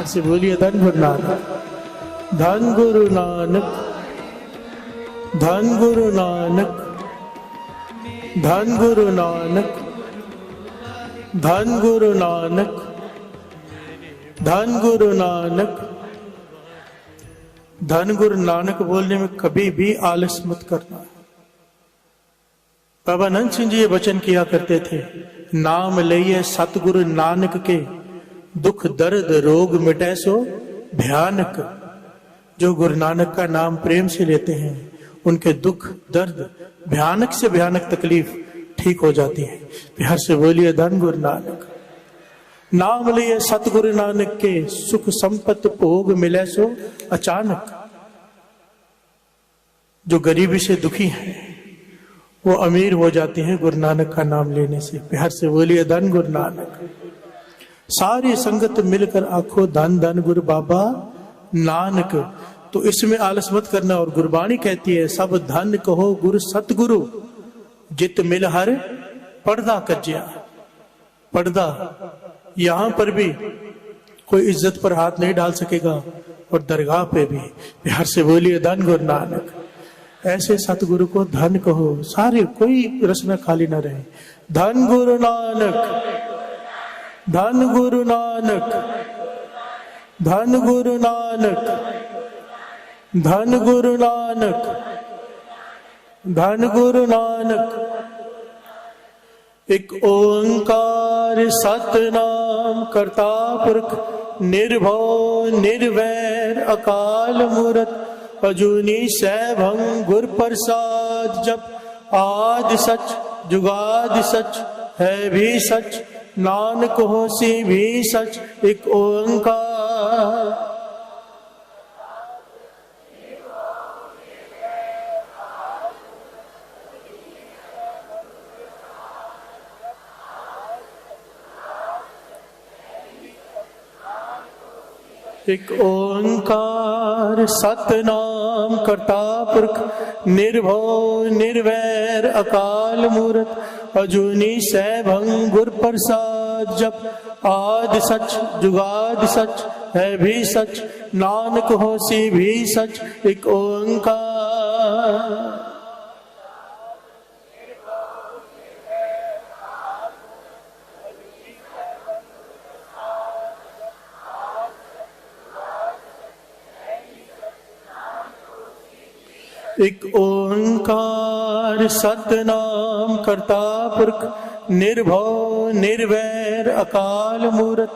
से बोलिए धन गुरु नानक, धन गुरु नानक, धन गुरु नानक, धन गुरु नानक, धन गुरु नानक, धन गुरु नानक। धन गुरु नानक बोलने में कभी भी आलस मत करना। बाबा नंद सिंह जी ये वचन किया करते थे, नाम लइए सतगुरु नानक के, दुख दर्द रोग मिटे सो भयानक। जो गुरु नानक का नाम प्रेम से लेते हैं उनके दुख दर्द भयानक से भयानक तकलीफ ठीक हो जाती है। प्यार से बोलिए धन गुरु नानक। नाम लिए सतगुरु नानक के, सुख संपत्ति भोग मिले सो अचानक। जो गरीबी से दुखी है वो अमीर हो जाते हैं गुरु नानक का नाम लेने से। प्यार से बोलिए धन गुरु नानक। सारी संगत मिलकर आखो धन धन गुरु बाबा नानक। तो इसमें आलस मत करना। और गुरबाणी कहती है, सब धन कहो गुरु सतगुरु, जित मिल हर पर्दा कज्या। पर्दा यहां पर भी कोई इज्जत पर हाथ नहीं डाल सकेगा और दरगाह पे भी। प्यार से बोलिए धन गुरु नानक। ऐसे सतगुरु को धन कहो, सारे कोई रचना खाली ना रहे। धन गुरु नानक, धन गुरु नानक, धन गुरु नानक, धन गुरु नानक, धन गुरु नानक। एक ओंकार सतनाम करता पुरख, निर्भव निर्वैर अकाल मूरत, अजूनी सैभं गुर प्रसाद। जप आदि सच जुगादि सच है भी सच, नानक होसी भी सच। एक ओंकार एक ओंकार सतनाम करता पुरख, निर्भव निर्वैर अकाल मूरत, अजूनी सैभं गुर प्रसाद। जप आदि सच जुगादि सच है भी सच, नानक होसी भी सच। एक ओंकार एक ओंकार सतनाम करता पुरख, निर्भव निर्वैर अकाल मूरत,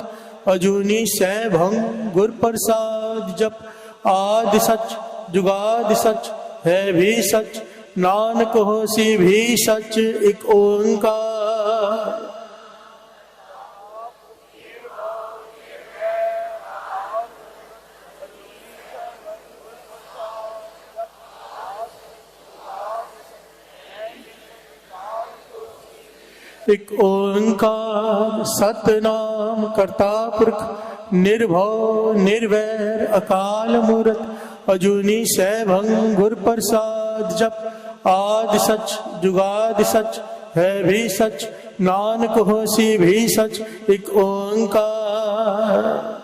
अजूनी सैभं गुर प्रसाद। जप आदि सच जुगादि सच है भी सच, नानक होसी भी सच। एक ओंकार एक ओंकार सतनाम करता पुरख, निर्भव निर्वैर अकाल मूरत, अजूनी सैभं गुर प्रसाद। जप आदि सच जुगादि सच है भी सच, नानक होसी भी सच। एक ओंकार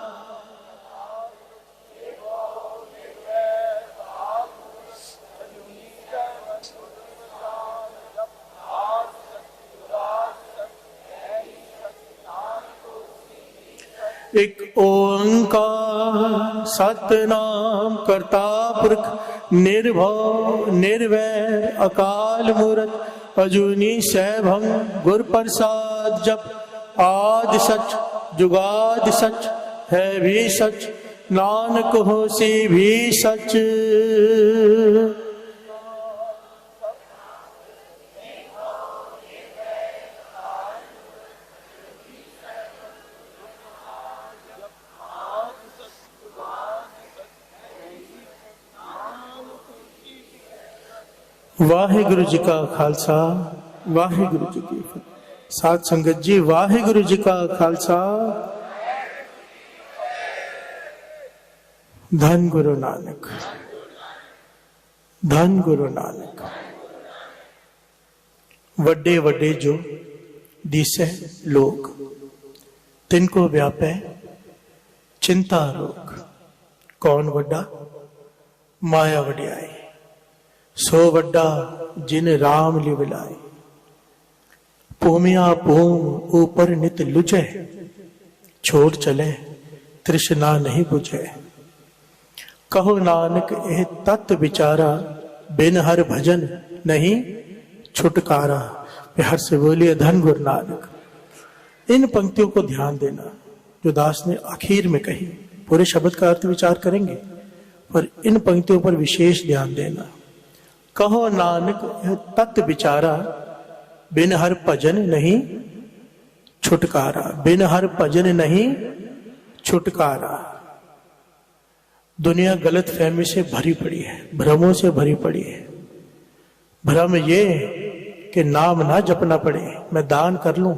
एक ओंकार सतनाम करता पुरख, निर्भव निर्वैर अकाल मूरत, अजूनी सैभं गुर प्रसाद। जप आदि सच जुगादि सच है भी सच, नानक होसी भी सच। वाहिगुरु जी का खालसा, वाहिगुरु जी की फतेह। साध संगत जी, वाहिगुरु जी का खालसा, धन गुरु नानक, धन गुरु नानक। वड्डे वड्डे जो दिसे लोग, तिनको व्यापै चिंता रोग कौन वड्डा, माया वड्याई, सो वड्डा जिन राम लिवलाए। पोमिया पोम ऊपर नित लुचे, छोड़ चले तृष्णा नहीं बुझे। कहो नानक एह तत् विचारा, बिन हर भजन नहीं छुटकारा। प्यार से बोलिए धन गुरु नानक। इन पंक्तियों को ध्यान देना जो दास ने आखिर में कही। पूरे शब्द का अर्थ विचार करेंगे, पर इन पंक्तियों पर विशेष ध्यान देना। कहो नानक एह तत् विचारा, बिन हर भजन नहीं छुटकारा। बिन हर भजन नहीं छुटकारा। दुनिया गलत फहमी से भरी पड़ी है, भ्रमों से भरी पड़ी है। भ्रम ये कि नाम ना जपना पड़े, मैं दान कर लूं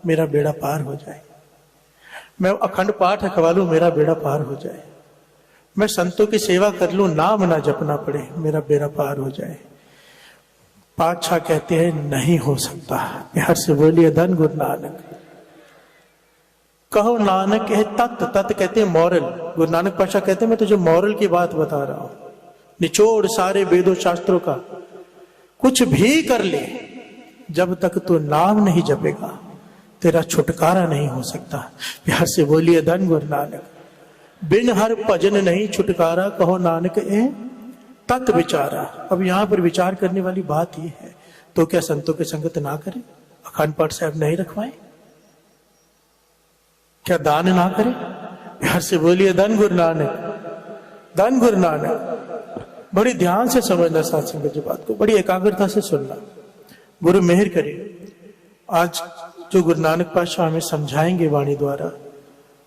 मेरा बेड़ा पार हो जाए, मैं अखंड पाठ रखवा लूं मेरा बेड़ा पार हो जाए, मैं संतों की सेवा कर लूं नाम ना जपना पड़े मेरा बेड़ा पार हो जाए। पातशाह कहते हैं नहीं हो सकता। प्यार से बोलिए धन गुरु नानक। कहो नानक है तत्, तत् कहते हैं मॉरल। गुरु नानक पातशाह कहते हैं मैं तुझे मॉरल की बात बता रहा हूं, निचोड़ सारे वेदों शास्त्रों का। कुछ भी कर ले, जब तक तू नाम नहीं जपेगा तेरा छुटकारा नहीं हो सकता। प्यार से बोलिए धन गुरु नानक। बिन हर भजन नहीं छुटकारा, कहो नानक ए तत् विचारा। अब यहां पर विचार करने वाली बात यह है, तो क्या संतों की संगत ना करें, अखंड पाठ साहब नहीं रखवाएं, क्या दान ना करें? प्यार से बोलिए धन गुरु नानक। धन गुरु नानक। बड़ी ध्यान से समझना साथ संगत की बात को, बड़ी एकाग्रता से सुनना। गुरु मेहर करे आज जो गुरु नानक पातशाह हमें समझाएंगे वाणी द्वारा,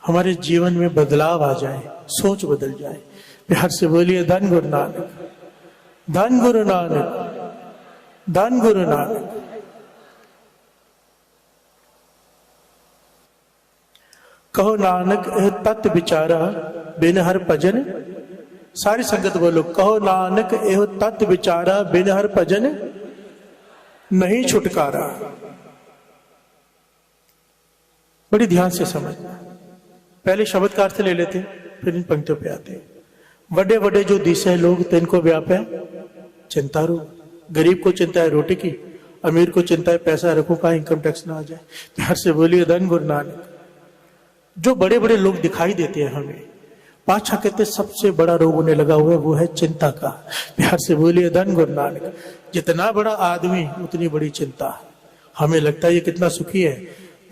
हमारे जीवन में बदलाव आ जाए, सोच बदल जाए। प्यार से बोलिए धन गुरु नानक। धन गुरु नानक। धन गुरु नानक। कहो नानक तत् विचारा, बिन हर भजन। सारी संगत बोलो, कहो नानक एहो तत् विचारा, बिन हर भजन नहीं छुटकारा। बड़ी ध्यान से समझना। पहले शब्द का अर्थ ले लेते, फिर इन पंक्तियों पे आते। बड़े बड़े जो दिशे लोग तिनको व्याप है चिंता रो। गरीब को चिंता है रोटी की, अमीर को चिंता है पैसा रखो का इनकम टैक्स ना आ जाए। प्यार से बोलिए धन गुरु नानक। जो बड़े बड़े लोग दिखाई देते हैं हमें, पातशाह कहते सबसे बड़ा रोग उन्हें लगा हुआ है, वो है चिंता का। प्यार से बोलिए धन गुरु नानक। जितना बड़ा आदमी उतनी बड़ी चिंता। हमें लगता है ये कितना सुखी है,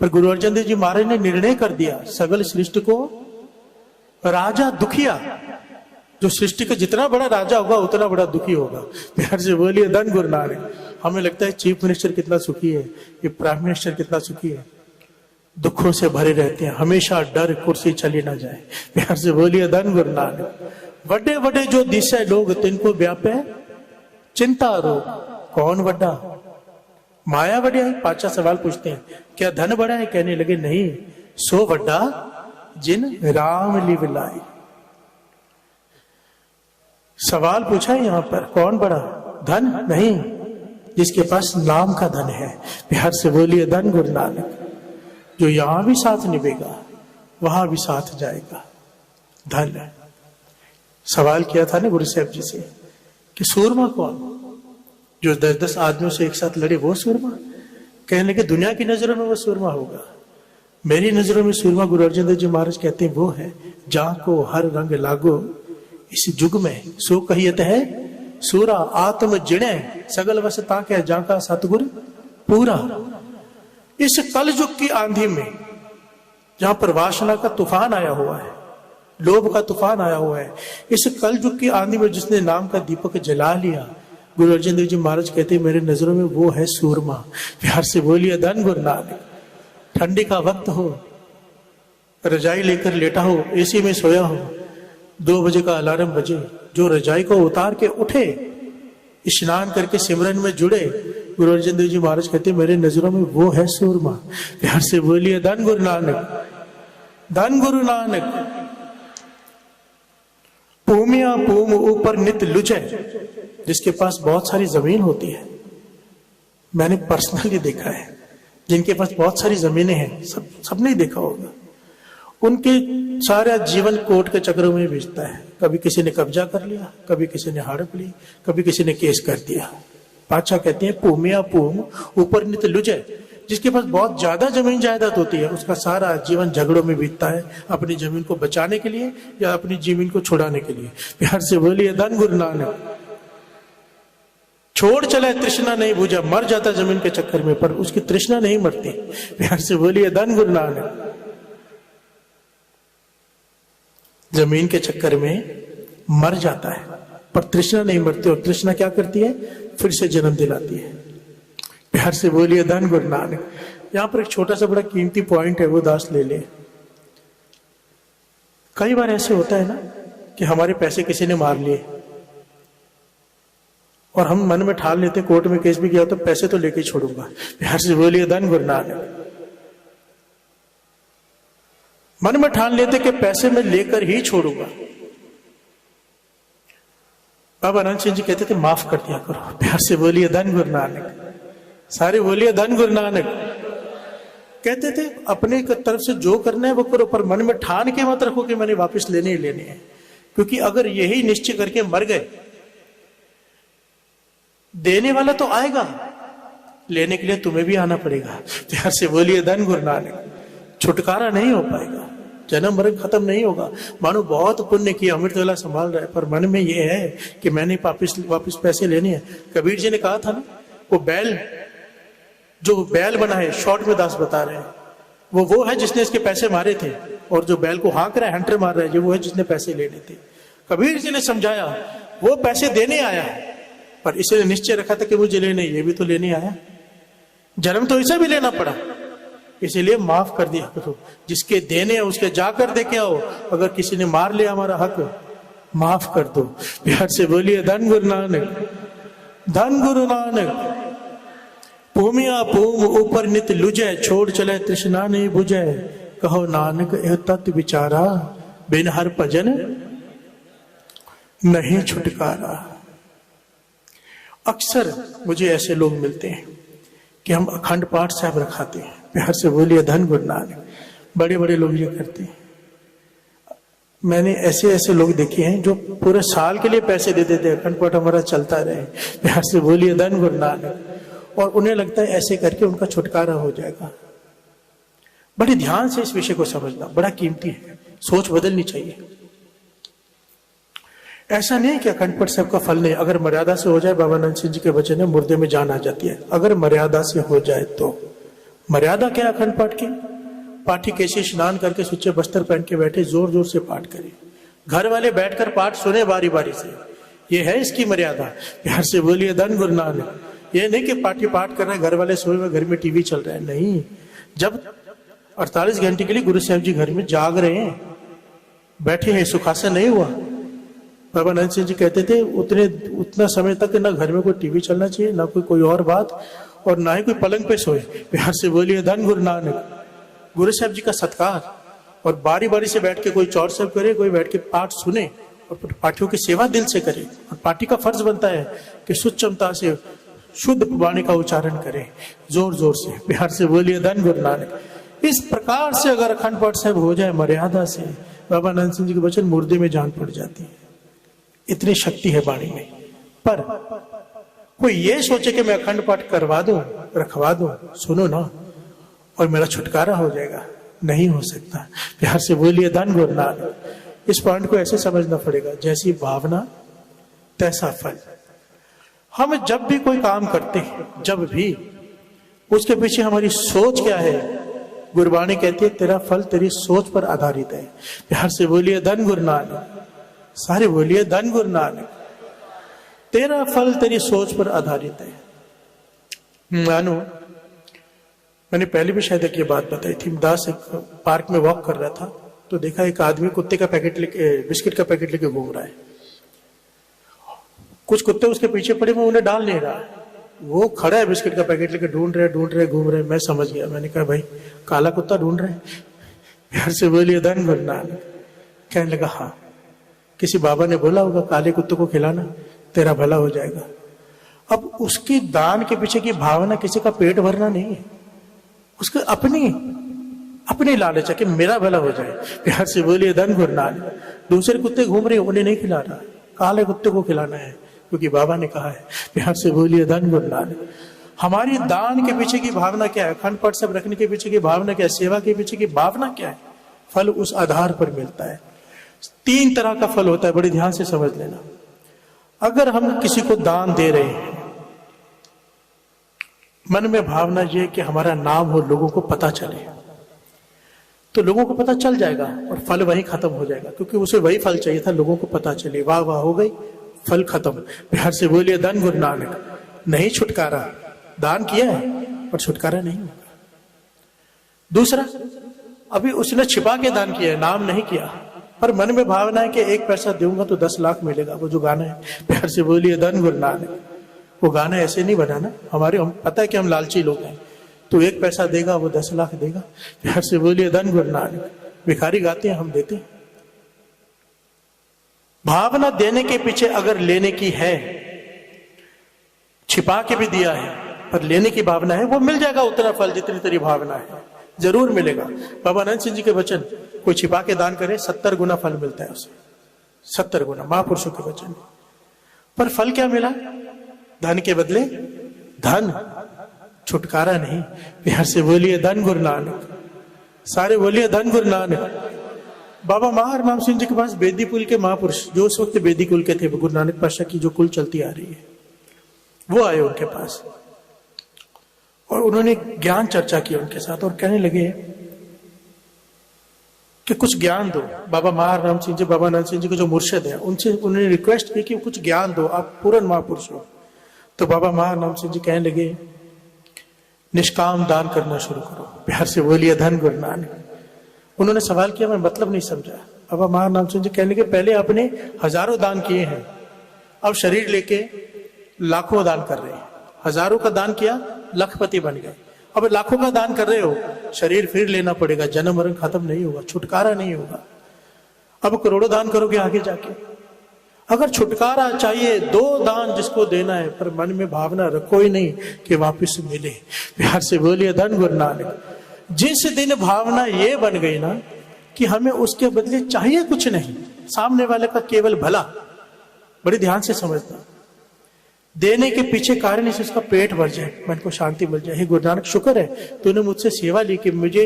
पर गुरु अर्जन देव जी महाराज ने निर्णय कर दिया सगल सृष्टि को राजा दुखिया। जो सृष्टि का जितना बड़ा राजा होगा उतना बड़ा दुखी होगा। प्यार से बोलिए धन गुरु नानक। हमें लगता है चीफ मिनिस्टर कितना सुखी है, ये प्राइम मिनिस्टर कितना सुखी है, दुखों से भरे रहते हैं, हमेशा डर कुर्सी चली ना जाए। प्यार से बोलिए धन गुरु नानक। बड़े बड़े जो दिशा लोग तिनको व्यापे चिंता रोग, कौन बड़ा, माया बड़ा है। पातशाह सवाल पूछते हैं क्या धन बड़ा है? कहने लगे नहीं, सो बड़ा जिन राम लिवलाए। सवाल पूछा है यहां पर, कौन बड़ा? धन नहीं, जिसके पास नाम का धन है। प्यार से बोलिए धन गुरु नानक। जो यहां भी साथ निभेगा वहां भी साथ जाएगा। धन। सवाल किया था ना गुरु साहब जी से कि सूरमा कौन? जो 10-10 आदमियों से एक साथ लड़े वो सूरमा? कहने लगे दुनिया की नजरों में वो सूरमा होगा, मेरी नजरों में सूरमा गुरु अर्जन देव जी महाराज कहते हैं वो है जहां को हर रंग लागो इस युग में, सो कहियत है सूरा आत्म जिणे सगल वस ताके जहां का सतगुरु पूरा। इस कल युग की आंधी में जहां पर वासना का तूफान आया हुआ है, लोभ का तूफान आया हुआ है, इस कल युग की आंधी में जिसने नाम का दीपक जला लिया, गुरु अर्जन देव जी महाराज कहते हैं मेरे नजरों में वो है सूरमा। प्यार से बोलिए धन गुरु नानक। ठंडी का वक्त हो, रजाई लेकर लेटा हो, एसी में सोया हो, 2 बजे का अलार्म बजे, जो रजाई को उतार के उठे, स्नान करके सिमरन में जुड़े, गुरु अर्जन देव जी महाराज कहते मेरे नजरों में वो है सूरमा। प्यार से बोलिए धन गुरु नानक। धन गुरु नानक। भूमिया भूम ऊपर नित लुझे, जिसके पास बहुत सारी जमीन होती है, मैंने पर्सनली देखा है जिनके पास बहुत सारी जमीनें हैं, सबने देखा होगा, उनके सारा जीवन कोर्ट के चक्रों में बीतता है। कभी किसी ने कब्जा कर लिया, कभी किसी ने हड़प ली, कभी किसी ने केस कर दिया। बादशाह कहते हैं पूमिया पूम ऊपर नित लुझे, जिसके पास बहुत ज्यादा जमीन जायदाद होती है उसका सारा जीवन झगड़ों में बीतता है, अपनी जमीन को बचाने के लिए या अपनी जमीन को छुड़ाने के लिए। प्यार से बोलिए धन गुरु नानक। छोड़ चला तृष्णा नहीं बुझा, मर जाता जमीन के चक्कर में पर उसकी तृष्णा नहीं मरती। प्यार से बोलिए धन गुरु नानक। जमीन के चक्कर में मर जाता है पर तृष्णा नहीं मरती, और तृष्णा क्या करती है, फिर से जन्म दिलाती है। प्यार से बोलिए धन गुरु नानक। यहां पर एक छोटा सा बड़ा कीमती पॉइंट है, वो दास ले ले। कई बार ऐसे होता है ना कि हमारे पैसे किसी ने मार लिए और हम मन में ठान लेते, कोर्ट में केस भी किया तो पैसे तो लेके छोड़ूंगा। प्यार से बोलिए धन गुरु नानक। मन में ठान लेते कि पैसे में लेकर ही छोड़ूंगा। बाबा आनंद सिंह जी कहते थे माफ कर दिया करो। प्यार से बोलिए धन गुरु नानक। सारे बोलिए धन गुरु नानक। कहते थे अपने तरफ से जो करना है वो करो, पर मन में ठान के मत रखो कि मैंने वापस लेने ही लेने हैं, क्योंकि अगर यही निश्चय करके मर गए, देने वाला तो आएगा, लेने के लिए तुम्हें भी आना पड़ेगा। प्यार से बोलिए धन गुरु नानक। छुटकारा नहीं हो पाएगा, जन्म मरण खत्म नहीं होगा। मानो बहुत पुण्य किया, अमृतवेला संभाल रहा है, पर मन में ये है कि मैंने वापिस पैसे लेने हैं। कबीर जी ने कहा था ना, वो बैल जो बैल बना है, शॉर्ट में दास बता रहे हैं, वो है जिसने इसके पैसे मारे थे, और जो बैल को हाँक रहा है, हंटर मार रहा है, वो है जिसने पैसे लेने थे। कबीर जी ने समझाया वो पैसे देने आया है, पर इसने निश्चय रखा था कि मुझे लेने, ये भी तो लेने आया, जन्म तो इसे भी लेना पड़ा, इसीलिए माफ कर दिया करो। जिसके देने हैं उसके जाकर दे के आओ। अगर किसी ने मार लिया हमारा हक, माफ कर दो। प्यार से बोलिए धन गुरु नानक। धन गुरु नानक। भूमिया भूम ऊपर नित लुझे, छोड़ चले तृष्णा नहीं बुझे, कहो नानक एह तत् विचारा, बिन हर भजन नहीं छुटकारा। अक्सर मुझे ऐसे लोग मिलते हैं कि हम अखंड पाठ साहब रखाते हैं। प्यार से बोलिए धन गुरु नानक। बड़े बड़े लोग ये करते हैं। मैंने ऐसे लोग देखे हैं जो पूरे साल के लिए पैसे दे देते हैं, अखंड पाठ हमारा चलता रहे। प्यार से बोलिए धन गुरु नानक। और उन्हें लगता है ऐसे करके उनका छुटकारा हो जाएगा। बड़े ध्यान से इस विषय को समझना बड़ा कीमती है, सोच बदलनी चाहिए। ऐसा नहीं है कि अखंड पाठ साहब का फल नहीं, अगर मर्यादा से हो जाए, बाबा आनंद सिंह जी के वचन है, मुर्दे में जान आ जाती है। अगर मर्यादा से हो जाए तो, मर्यादा क्या अखंड पाठ की, पाठी कैसे स्नान करके सुच्चे बस्तर पहन के बैठे, जोर जोर से पाठ करे, घर वाले बैठकर पाठ सुने बारी बारी से, ये है इसकी मर्यादा। प्यार से बोलिए धन गुरु नानक। ये नहीं कि पाठी पाठ कर रहे हैं, घर वाले सोए हुए, घर में टीवी चल रहा है, नहीं। जब 48 घंटे के लिए गुरु साहब जी घर में जाग रहे हैं, बैठे हैं, सुखासन नहीं हुआ। बाबा आनंद सिंह जी कहते थे उतना समय तक ना घर में कोई टीवी चलना चाहिए, ना कोई और बात, और ना ही कोई पलंग पे सोए। प्यार से बोलिए धन गुरु नानक। गुरु साहब जी का सत्कार, और बारी बारी से बैठ के कोई चौर साहब करे, कोई बैठ के पाठ सुने, और पाठियों की सेवा दिल से करे। और पाठी का फर्ज बनता है कि सुचमता से शुद्ध वाणी का उच्चारण करे, जोर जोर से। प्यार से बोलिए धन गुरु नानक। इस प्रकार से अगर अखंड पाठ साहब हो जाए मर्यादा से, बाबा आनंद सिंह जी के वचन मुर्दे में जान पड़ जाती है। इतनी शक्ति है वाणी में। पर कोई ये सोचे कि मैं अखंड पाठ करवा दूं, रखवा दूं, सुनो ना, और मेरा छुटकारा हो जाएगा, नहीं हो सकता। प्यार से बोलिए धन गुरु नानक। इस पॉइंट को ऐसे समझना पड़ेगा, जैसी भावना तैसा फल। हम जब भी कोई काम करते हैं, जब भी, उसके पीछे हमारी सोच क्या है, गुरबाणी कहती है तेरा फल तेरी सोच पर आधारित है। प्यार से बोलिए धन गुरु नानक। सारे बोलिए धन गुरु नानक। तेरा फल तेरी सोच पर आधारित है। मानो मैंने पहले भी शायद एक ये बात बताई थी। दास एक पार्क में वॉक कर रहा था, तो देखा एक आदमी कुत्ते का पैकेट लेके, बिस्किट का पैकेट लेके घूम रहा है। कुछ कुत्ते उसके पीछे पड़े, वो उन्हें डाल नहीं रहा, वो खड़ा है बिस्किट का पैकेट लेके, ढूंढ रहे घूम रहे। मैं समझ गया, मैंने कहा भाई काला कुत्ता ढूंढ रहे हैं। प्यार से बोलिए धन गुरु नानक। कहने लगा हाँ, किसी बाबा ने बोला होगा काले कुत्ते को खिलाना, तेरा भला हो जाएगा। अब उसकी दान के पीछे की भावना किसी का पेट भरना नहीं है, उसकी अपनी अपने लालच है कि मेरा भला हो जाए। प्यार से बोलिए धन गुरु नानक। दूसरे कुत्ते घूम रहे, उन्हें नहीं खिला रहा, काले कुत्ते को खिलाना है, क्योंकि बाबा ने कहा है। प्यार से बोलिए धन गुरु नानक। हमारी दान के पीछे की भावना क्या है, अखंड पाठ सब रखने के पीछे की भावना क्या है, सेवा के पीछे की भावना क्या है, फल उस आधार पर मिलता है। 3 तरह का फल होता है, बड़ी ध्यान से समझ लेना। अगर हम किसी को दान दे रहे हैं, मन में भावना ये कि हमारा नाम हो, लोगों को पता चले, तो लोगों को पता चल जाएगा और फल वहीं खत्म हो जाएगा, क्योंकि उसे वही फल चाहिए था, लोगों को पता चले, वाह वाह हो गई, फल खत्म। प्यार से बोलिए धन गुरु नानक। नहीं छुटकारा, दान किया है पर छुटकारा नहीं होगा। दूसरा, अभी उसने छिपा के दान किया है, नाम नहीं किया, पर मन में भावना है कि 1 पैसा दूंगा तो 10 लाख मिलेगा, वो जो गाना है। प्यार से बोलिए धन गुरु नानक। वो गाना ऐसे नहीं बना ना, हम पता है कि हम लालची लोग हैं, तो 1 पैसा देगा वो 10 लाख देगा। प्यार से बोलिए धन गुरु नानक। भिखारी गाते हैं, हम देते हैं। भावना देने के पीछे अगर लेने की है, छिपा के भी दिया है पर लेने की भावना है, वो मिल जाएगा उतना फल जितनी तेरी भावना है, जरूर मिलेगा। बाबा नंद सिंह जी के वचन, कोई छिपा के दान करे 70 गुना फल मिलता है उसे, 70 गुना, महापुरुषों के वचन। पर फल क्या मिला? धन के बदले धन, छुटकारा नहीं। प्यार से बोलिए धन गुरु नानक। सारे बोलिए धन गुरु नानक। बाबा महाराम सिंह जी के पास बेदी कुल के महापुरुष, जो उस वक्त बेदी कुल के थे, गुरु नानक पातशाह की जो कुल चलती आ रही है, वो आए उनके पास और उन्होंने ज्ञान चर्चा की उनके साथ और कहने लगे कि कुछ ज्ञान दो। बाबा महाराम सिंह जी, बाबा नंद सिंह जी के जो मुर्शिद हैं, उनसे उन्होंने रिक्वेस्ट की कि कुछ ज्ञान दो, आप पूर्ण महापुरुष हो। तो बाबा महाराम सिंह जी कहने लगे, निष्काम दान करना शुरू करो। प्यार से बोलिए धन गुरु नानक। उन्होंने सवाल किया, मैं मतलब नहीं समझा। बाबा महाराम सिंह जी कहने लगे, पहले आपने हजारों दान किए हैं, अब शरीर लेके लाखों दान कर रहे हैं। हजारों का दान किया, लखपति बन गए, अब लाखों का दान कर रहे हो, शरीर फिर लेना पड़ेगा, जन्म मरण खत्म नहीं होगा, छुटकारा नहीं होगा। अब करोड़ों दान करोगे आगे जाके। अगर छुटकारा चाहिए, 2 दान जिसको देना है, पर मन में भावना रखो ही नहीं कि वापस मिले। प्यार से बोलिए धन गुरु नानक। जिस दिन भावना ये बन गई ना कि हमें उसके बदले चाहिए कुछ नहीं, सामने वाले का केवल भला, बड़ी ध्यान से समझना, देने के पीछे कारण है उसका पेट भर जाए, मन को शांति मिल जाए। हे गुरु नानक, शुक्र है तूने मुझसे सेवा ली कि मुझे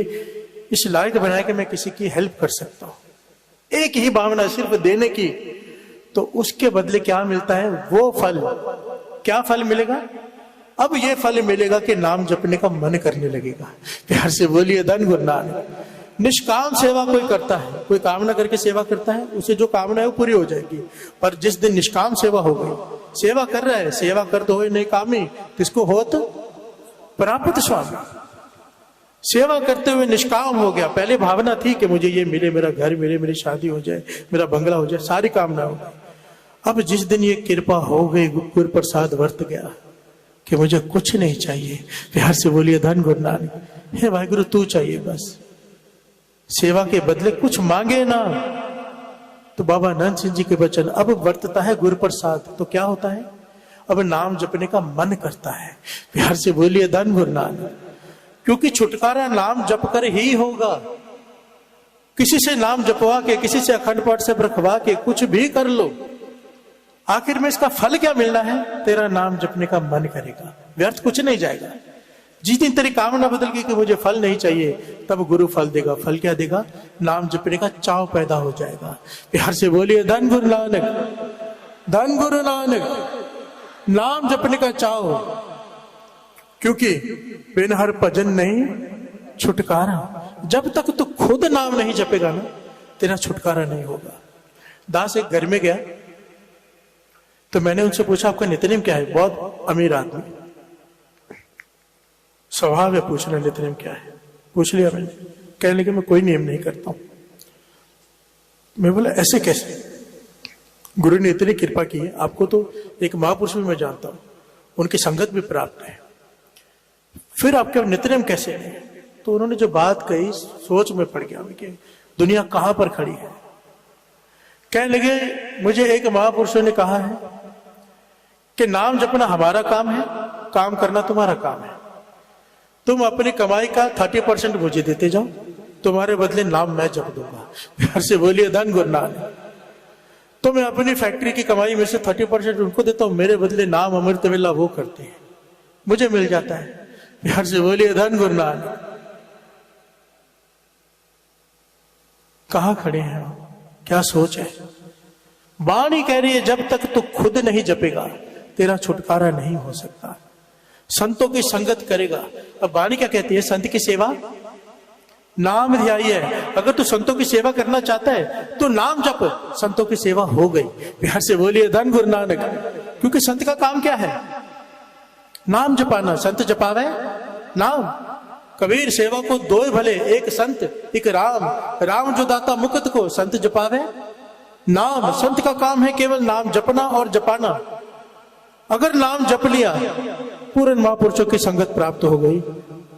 इस लायक बनाया कि मैं किसी की हेल्प कर सकता हूं। एक ही भावना सिर्फ देने की, तो उसके बदले क्या मिलता है? वो फल। क्या फल मिलेगा? अब ये फल मिलेगा कि नाम जपने का मन करने लगेगा। प्यार से बोलिए धन गुरु नानक। निष्काम सेवा कोई करता है, कोई कामना करके सेवा करता है, उसे जो कामना है वो पूरी हो जाएगी। पर जिस दिन निष्काम सेवा हो गई, सेवा कर रहा है, सेवा कर तो हो नहीं कामी, किसको होत प्राप्त स्वामी। सेवा करते हुए निष्काम हो गया। पहले भावना थी कि मुझे ये मिले, मेरा घर मिले, मेरी शादी हो जाए, मेरा बंगला हो जाए, सारी कामना हो गई। अब जिस दिन ये कृपा हो गई, गुरु प्रसाद वर्त गया कि मुझे कुछ नहीं चाहिए, प्यार से बोलिए धन गुरु नानक। हे वाहिगुरु, तू चाहिए बस, सेवा के बदले कुछ मांगे ना। तो बाबा नंद सिंह जी के वचन, अब वर्तता है गुरु प्रसाद, तो क्या होता है? अब नाम जपने का मन करता है। प्यार से बोलिए धन गुरु नानक। क्योंकि छुटकारा नाम जप कर ही होगा। किसी से नाम जपवा के, किसी से अखंड पाठ से रखवा के कुछ भी कर लो, आखिर में इसका फल क्या मिलना है? तेरा नाम जपने का मन करेगा, व्यर्थ कुछ नहीं जाएगा। जिस दिन तेरी कामना बदल गई कि मुझे फल नहीं चाहिए, तब गुरु फल देगा। फल क्या देगा? नाम जपने का चाव पैदा हो जाएगा। प्यार से बोलिए धन गुरु नानक, धन गुरु नानक। नाम जपने का चाव, क्योंकि बिन हर भजन नहीं छुटकारा। जब तक तू खुद नाम नहीं जपेगा ना, तेरा छुटकारा नहीं होगा। दास एक घर में गया, तो मैंने उनसे पूछा, आपका नित्यनेम क्या है? बहुत अमीर आदमी, स्वभाव है पूछना नित्यनेम क्या है। पूछ लिया मैंने, कहने लगे मैं कोई नियम नहीं करता हूं। मैं बोला ऐसे कैसे? गुरु ने इतनी कृपा की है आपको, तो एक महापुरुष भी मैं जानता हूं, उनकी संगत भी प्राप्त है, फिर आपके नित्यनेम कैसे है? तो उन्होंने जो बात कही, सोच में पड़ गया कि दुनिया कहां पर खड़ी है। कहने लगे, मुझे एक महापुरुषों ने कहा है कि नाम जपना हमारा काम है, काम करना तुम्हारा काम है। तुम अपनी कमाई का 30% मुझे देते जाओ, तुम्हारे बदले नाम मैं जप दूंगा। प्यार से बोलिए धन गुरु नानक। तो मैं अपनी फैक्ट्री की कमाई में से 30% उनको देता हूं, मेरे बदले नाम अमृत वेला वो करते हैं, मुझे मिल जाता है। प्यार से बोलिए धन गुरु नानक। कहां खड़े हैं, क्या सोच है? वाणी कह रही है जब तक तू खुद नहीं जपेगा तेरा छुटकारा नहीं हो सकता, संतों की संगत करेगा। अब वाणी क्या कहती है? संत की सेवा नाम ध्याई है। अगर तू संतों की सेवा करना चाहता है तो नाम जप, संतों की सेवा हो गई। प्यार से बोलिए धन गुरु नानक। क्योंकि संत का काम क्या है? नाम जपाना। संत जपावे नाम। कबीर सेवा को दो भले, एक संत एक राम, राम जो दाता मुकुट को, संत जपावे नाम। संत का काम है केवल नाम जपना और जपाना। अगर नाम जप लिया, पूर्ण महापुरुषों की संगत प्राप्त हो गई,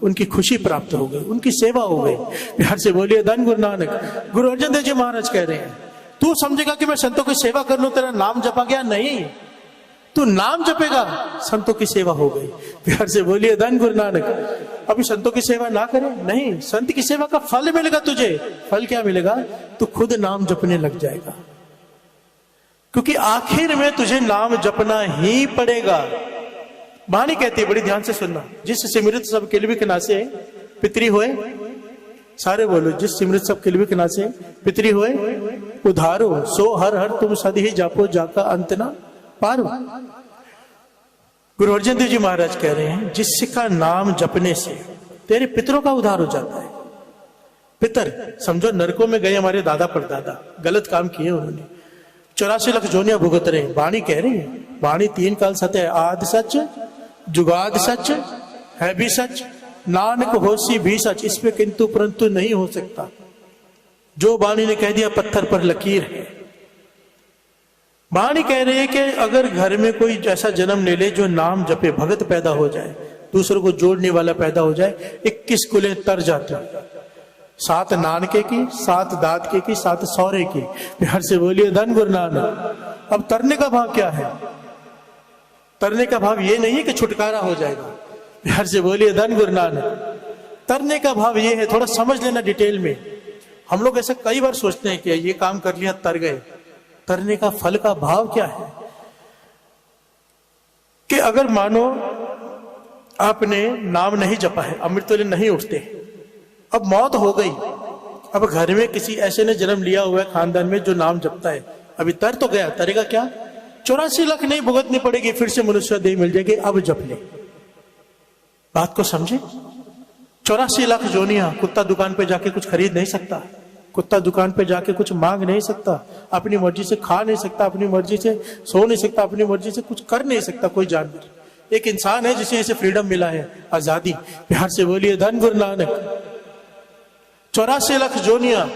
उनकी खुशी प्राप्त हो गई, उनकी सेवा हो गई। प्यार से बोलिए धन गुरु नानक। गुरु अर्जन देव जी महाराज कह रहे हैं तू समझेगा कि मैं संतों की सेवा कर लूं तेरा नाम जपा गया? नहीं, तू नाम जपेगा संतों की सेवा हो गई। प्यार से बोलिए धन गुरु नानक। अभी संतों की सेवा ना करे, नहीं, संत की सेवा का फल मिलेगा तुझे। फल क्या मिलेगा? तू खुद नाम जपने लग जाएगा, क्योंकि आखिर में तुझे नाम जपना ही पड़ेगा। वाणी कहती है, बड़ी ध्यान से सुनना, जिस सिमृत सब किलबी के नासे पितरी होए, सारे बोलो, जिस सिमृत सब किलबी के नासे पितरी होए उधारो, सो हर हर तुम सद ही जापो जाका अंत ना पारो। गुरु अर्जन देव जी महाराज कह रहे हैं जिसका नाम जपने से तेरे पितरों का उद्धार हो जाता है। पितर समझो नरकों में गए हमारे दादा परदादा, गलत काम किए उन्होंने, 84 लाख जोनियां भुगत रहे। वाणी कह रही है, वाणी 3 काल सत्य है, आदि सच जुगाद सच है भी सच, नानक होसी भी सच, इस पे किंतु परंतु नहीं हो सकता। जो वाणी ने कह दिया पत्थर पर लकीर है। वाणी कह रही है कि अगर घर में कोई ऐसा जन्म ले ले जो नाम जपे, भगत पैदा हो जाए, दूसरों को जोड़ने वाला पैदा हो जाए, 21 कुलें तर जाते, 7 नानके की, 7 दादके की, 7 सौरे की। प्यार से बोलिए धन गुरु नानक। अब तरने का भाव क्या है? तरने का भाव ये नहीं है कि छुटकारा हो जाएगा। प्यार से बोलिए धन गुरु नानक। तरने का भाव ये है, थोड़ा समझ लेना डिटेल में। हम लोग ऐसा कई बार सोचते हैं कि ये काम कर लिया तर गए। तरने का फल का भाव क्या है? कि अगर मानो आपने नाम नहीं जपा है, अमृत वेले नहीं उठते, अब मौत हो गई, अब घर में किसी ऐसे ने जन्म लिया हुआ है खानदान में जो नाम जपता है, अभी तर तो गया, तरेगा क्या? 84 लाख नहीं भुगतनी पड़ेगी, फिर से मनुष्य देह मिल जाएगी। अब जप ले, बात को समझे। 84 लाख जोनियां, कुत्ता दुकान पे जाके कुछ खरीद नहीं सकता, कुत्ता दुकान पे जाके कुछ मांग नहीं सकता, अपनी मर्जी से खा नहीं सकता, अपनी मर्जी से सो नहीं सकता, अपनी मर्जी से कुछ कर नहीं सकता कोई जानवर। एक इंसान है जिसे ऐसे फ्रीडम मिला है, आजादी। प्यार से बोलिए धन गुरु नानक। 84 लाख जोनियां,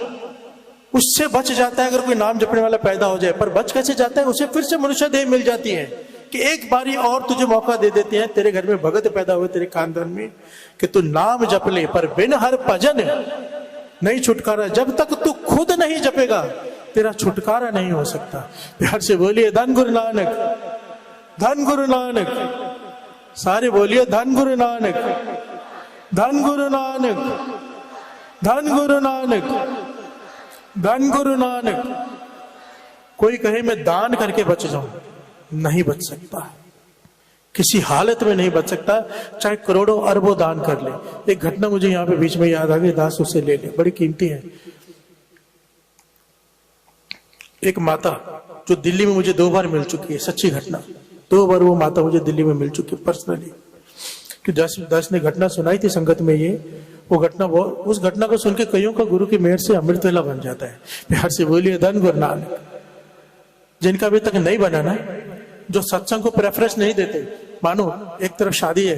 उससे बच जाता है अगर कोई नाम जपने वाला पैदा हो जाए। पर बच कैसे जाता है? उसे फिर से मनुष्य देह मिल जाती है कि एक बारी और तुझे मौका दे देते हैं, तेरे घर में भगत पैदा हुए तेरे खानदान में, कि तू नाम जप ले, पर बिन हर भजन नहीं छुटकारा। जब तक तू खुद नहीं जपेगा तेरा छुटकारा नहीं हो सकता। प्यार से बोलिए धन गुरु नानक, धन गुरु नानक। सारे बोलिए धन गुरु नानक, धन गुरु नानक, धन गुरु नानक, धन गुरु नानक। कोई कहे मैं दान करके बच जाऊं, नहीं बच सकता, किसी हालत में नहीं बच सकता, चाहे करोड़ों अरबों दान कर ले। एक घटना मुझे यहाँ पे बीच में याद आ गई, दास उससे ले ले, बड़ी कीमती है। एक माता जो दिल्ली में मुझे 2 बार मिल चुकी है, सच्ची घटना, 2 बार वो माता मुझे दिल्ली में मिल चुकी है पर्सनली। कि दास ने घटना सुनाई थी संगत में, ये वो घटना, उस घटना को सुन के कईयों का गुरु की मेहर से अमृत वेला बन जाता है। प्यार से बोलिए धन गुरु नानक। जिनका अभी तक नहीं बना ना, जो सत्संग को प्रेफरेंस नहीं देते, मानो एक तरफ शादी है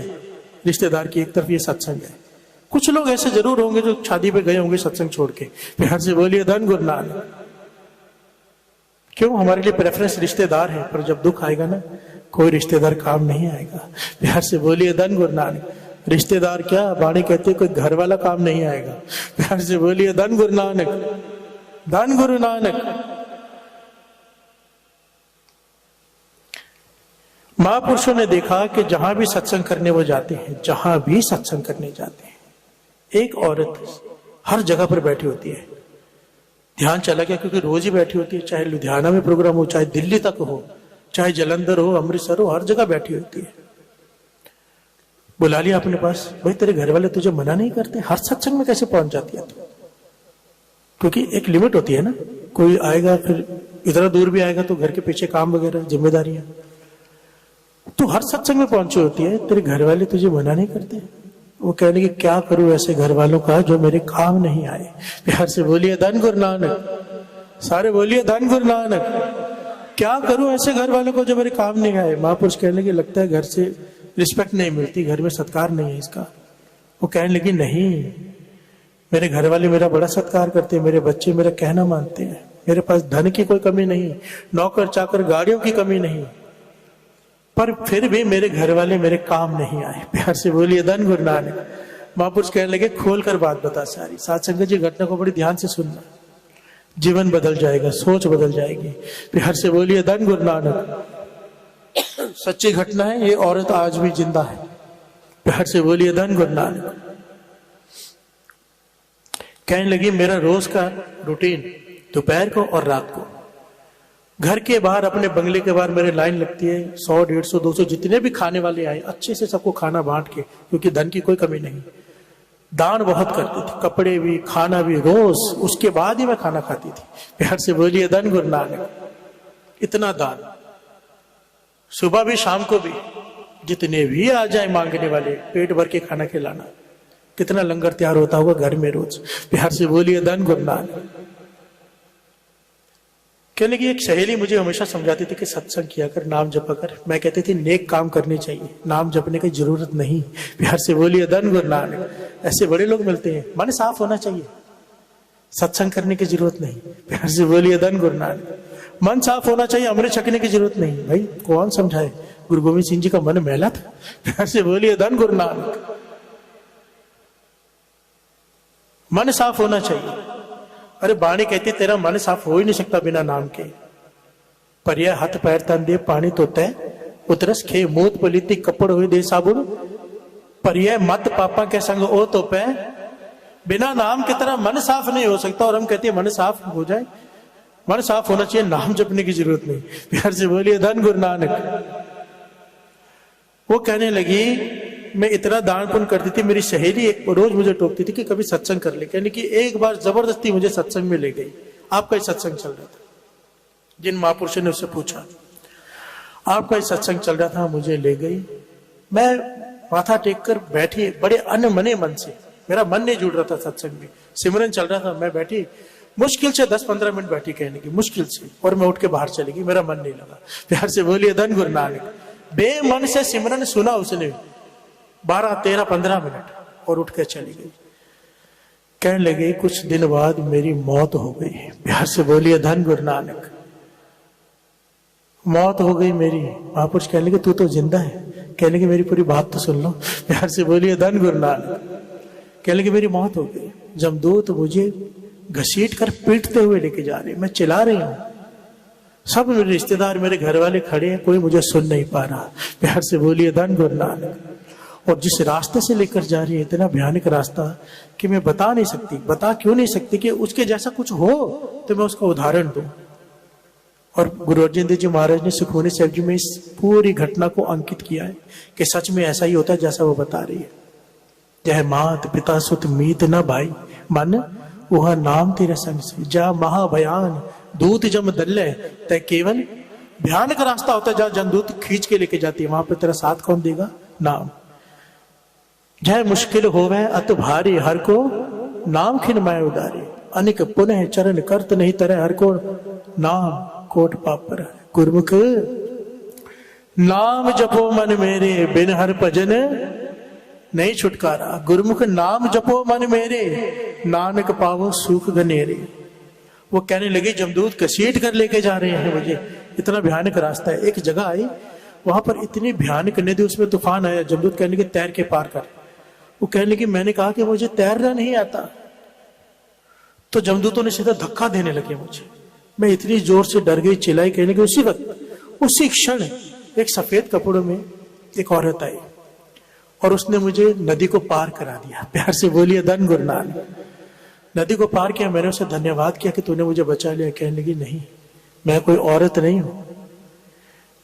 रिश्तेदार की, एक तरफ ये सत्संग है। कुछ लोग ऐसे जरूर होंगे जो शादी पे गए होंगे सत्संग छोड़ के। प्यार से बोलिए धन गुरु नानक। क्यों? हमारे लिए प्रेफरेंस रिश्तेदार है, पर जब दुख आएगा ना, कोई रिश्तेदार काम नहीं आएगा। प्यार से बोलिए धन गुरु नानक। रिश्तेदार क्या, वाणी कहते कोई घर वाला काम नहीं आएगा। प्यार से बोलिए धन गुरु नानक, धन गुरु नानक। महापुरुषों ने देखा कि जहां भी सत्संग करने वो जाते हैं, जहां भी सत्संग करने जाते हैं, एक औरत हर जगह पर बैठी होती है। ध्यान चला गया क्योंकि रोज ही बैठी होती है, चाहे लुधियाना में प्रोग्राम हो, चाहे दिल्ली तक हो, चाहे जलंधर हो, अमृतसर हो, हर जगह बैठी होती है। बुला लिया अपने पास, भाई तेरे घर वाले तुझे मना नहीं करते, हर सत्संग में कैसे पहुंच जाती है तू? क्योंकि एक लिमिट होती है ना, कोई आएगा फिर इतना दूर भी आएगा तो घर के पीछे काम वगैरह जिम्मेदारियां, तो हर सत्संग में पहुंची होती है, तेरे घर वाले तुझे मना नहीं करते। वो कहने की क्या करूं ऐसे घर वालों का जो मेरे काम नहीं आए। प्यार से बोलिए धन गुरु नानक, सारे बोलिए धन गुरु नानक। क्या करूं ऐसे घर वालों को जो मेरे काम नहीं आए। महापुरुष कहने की लगता है घर से रिस्पेक्ट नहीं मिलती, घर में सत्कार नहीं है इसका। वो कहने लगी नहीं, मेरे घर वाले मेरा बड़ा सत्कार करते हैं, मेरे बच्चे मेरा कहना मानते हैं, मेरे पास धन की कोई कमी नहीं, नौकर चाकर गाड़ियों की कमी नहीं, पर फिर भी मेरे घर वाले मेरे काम नहीं आए। प्यार से बोलिए धन गुरु नानक। महापुरुष कहने लगे खोल कर बात बता सारी। साथ संगत जी घटना को बड़ी ध्यान से सुनना, जीवन बदल जाएगा, सोच बदल जाएगी। प्यार से बोलिए धन गुरु नानक। सच्ची घटना है, ये औरत आज भी जिंदा है। प्यार से बोलिए धन गुरु नानक। कहने लगी मेरा रोज का रूटीन दोपहर को और रात को घर के बाहर, अपने बंगले के बाहर मेरे लाइन लगती है, 100, 150, 200 जितने भी खाने वाले आए अच्छे से सबको खाना बांट के, क्योंकि धन की कोई कमी नहीं। दान बहुत करती थी, कपड़े भी खाना भी रोज, उसके बाद ही मैं खाना खाती थी। प्यार से बोलिए धन गुरु नानक। इतना दान, सुबह भी शाम को भी, जितने भी आ जाए मांगने वाले पेट भर के खाना खिलाना। कितना लंगर तैयार होता होगा घर में रोज। प्यार से बोलिए धन गुरु नानक। कहने की एक सहेली मुझे हमेशा समझाती थी कि सत्संग किया कर, नाम जपा कर। मैं कहती थी नेक काम करने चाहिए, नाम जपने की जरूरत नहीं। प्यार से बोलिए धन गुरु नानक। ऐसे बड़े लोग मिलते हैं, मन साफ होना चाहिए, सत्संग करने की जरूरत नहीं। प्यार से बोलिए धन गुरु नानक। मन साफ होना चाहिए, अमृत छकने की जरूरत नहीं। भाई कौन समझाए, गुरु गोविंद सिंह जी का मन मैला था। प्यार से बोलिए धन गुरु नानक। मन साफ होना चाहिए। अरे बाणी कहती तेरा मन साफ हो ही नहीं सकता बिना नाम के। पर यह हाथ पैर तन दे पानी तो तय उतरस खे मूत पलीती कपड़ हुए दे साबुन, पर यह मत पापा के संग ओ तो पै। बिना नाम की तरह मन साफ नहीं हो सकता, और हम कहते हैं मन साफ हो जाए। मन साफ होना चाहिए, नाम जपने की जरूरत नहीं। प्यार से बोलिए धन गुरु नानक। वो कहने लगी मैं इतना दान पुण्य करती थी, मेरी सहेली एक रोज मुझे टोकती थी कि कभी सत्संग कर ले। कहने की एक बार जबरदस्ती मुझे सत्संग में ले गई। आपका ही सत्संग चल रहा था, जिन महापुरुषों ने उससे पूछा आपका ही सत्संग चल रहा था, मुझे ले गई। मैं माथा टेक कर बैठी, बड़े अनमने मन से, मेरा मन नहीं जुड़ रहा था सत्संग में, सिमरन चल रहा था। मैं बैठी, मुश्किल से 10-15 मिनट बैठी, कहने की मुश्किल से, और मैं उठ के बाहर चली गई, मेरा मन नहीं लगा। प्यार से बोलिए धन गुरु नानक। बेमन से सिमरन सुना उसने 12, 13, 15 मिनट, और उठ के चली गई। कहने लगे कुछ दिन बाद मेरी मौत हो गई। प्यार से बोलिए धन गुरु नानक। मौत हो गई मेरी। महापुरुष कहने लगे तू तो जिंदा है। कहने लगे मेरी पूरी बात तो सुन लो। प्यार से बोलिए धन गुरु नानक। कहने लगे मेरी मौत हो गई। जमदूत मुझे घसीट कर पीटते हुए लेके जा रहे, मैं चिल्ला रही हूं, सब मेरे रिश्तेदार मेरे घर वाले खड़े हैं, कोई मुझे सुन नहीं पा रहा। प्यार से बोलिए धन गुरु नानक। और जिस रास्ते से लेकर जा रही है, इतना भयानक रास्ता कि मैं बता नहीं सकती, बता क्यों नहीं सकती कि उसके जैसा कुछ हो तो मैं उसका उदाहरण दूं। और गुरु अर्जन देव जी महाराज ने सुखमनी साहिब जी में इस पूरी घटना को अंकित किया है कि सच में ऐसा ही होता है जैसा वो बता रही है। जय मात पिता सुत मीत न भाई, मन वह नाम तेरे संग से, जा महाभयान दूत जम दल्ले तय केवल। भयानक रास्ता होता है जहां जमदूत खींच के लेके जाती है, वहां पे तेरा साथ कौन देगा? नाम। जय मुश्किल होवे अत भारी, हर को नाम खिन मैं उदारी। अनिक पुनः चरण करत नहीं तरह, हर को नाम कोट पापर। गुरमुख नाम जपो मन मेरे, बिन हर भजन नहीं छुटकारा। गुरमुख नाम जपो मन मेरे, नानक पावो सुख गनेरे। वो कहने लगे जमदूत घसीट कर लेके जा रहे हैं मुझे, इतना भयानक रास्ता है। एक जगह आई, वहां पर इतनी भयानक नदी, उसमें तूफान आया। जमदूत कहने लगे तैर के पार कर। वो कहने लगे मैंने कहा कि मुझे तैरना नहीं आता। तो जमदूतों ने सीधा धक्का देने लगे मुझे। मैं इतनी जोर से डर गई, चिल्लाई। कहने लगे उसी वक्त, उसी क्षण एक सफेद कपड़ों में एक औरत आई और उसने मुझे नदी को पार करा दिया। प्यार से बोलिए धन गुरु नानक। नदी को पार किया, मैंने उसे धन्यवाद किया कि तूने मुझे बचा लिया। कहने लगी नहीं, मैं कोई औरत नहीं हूं,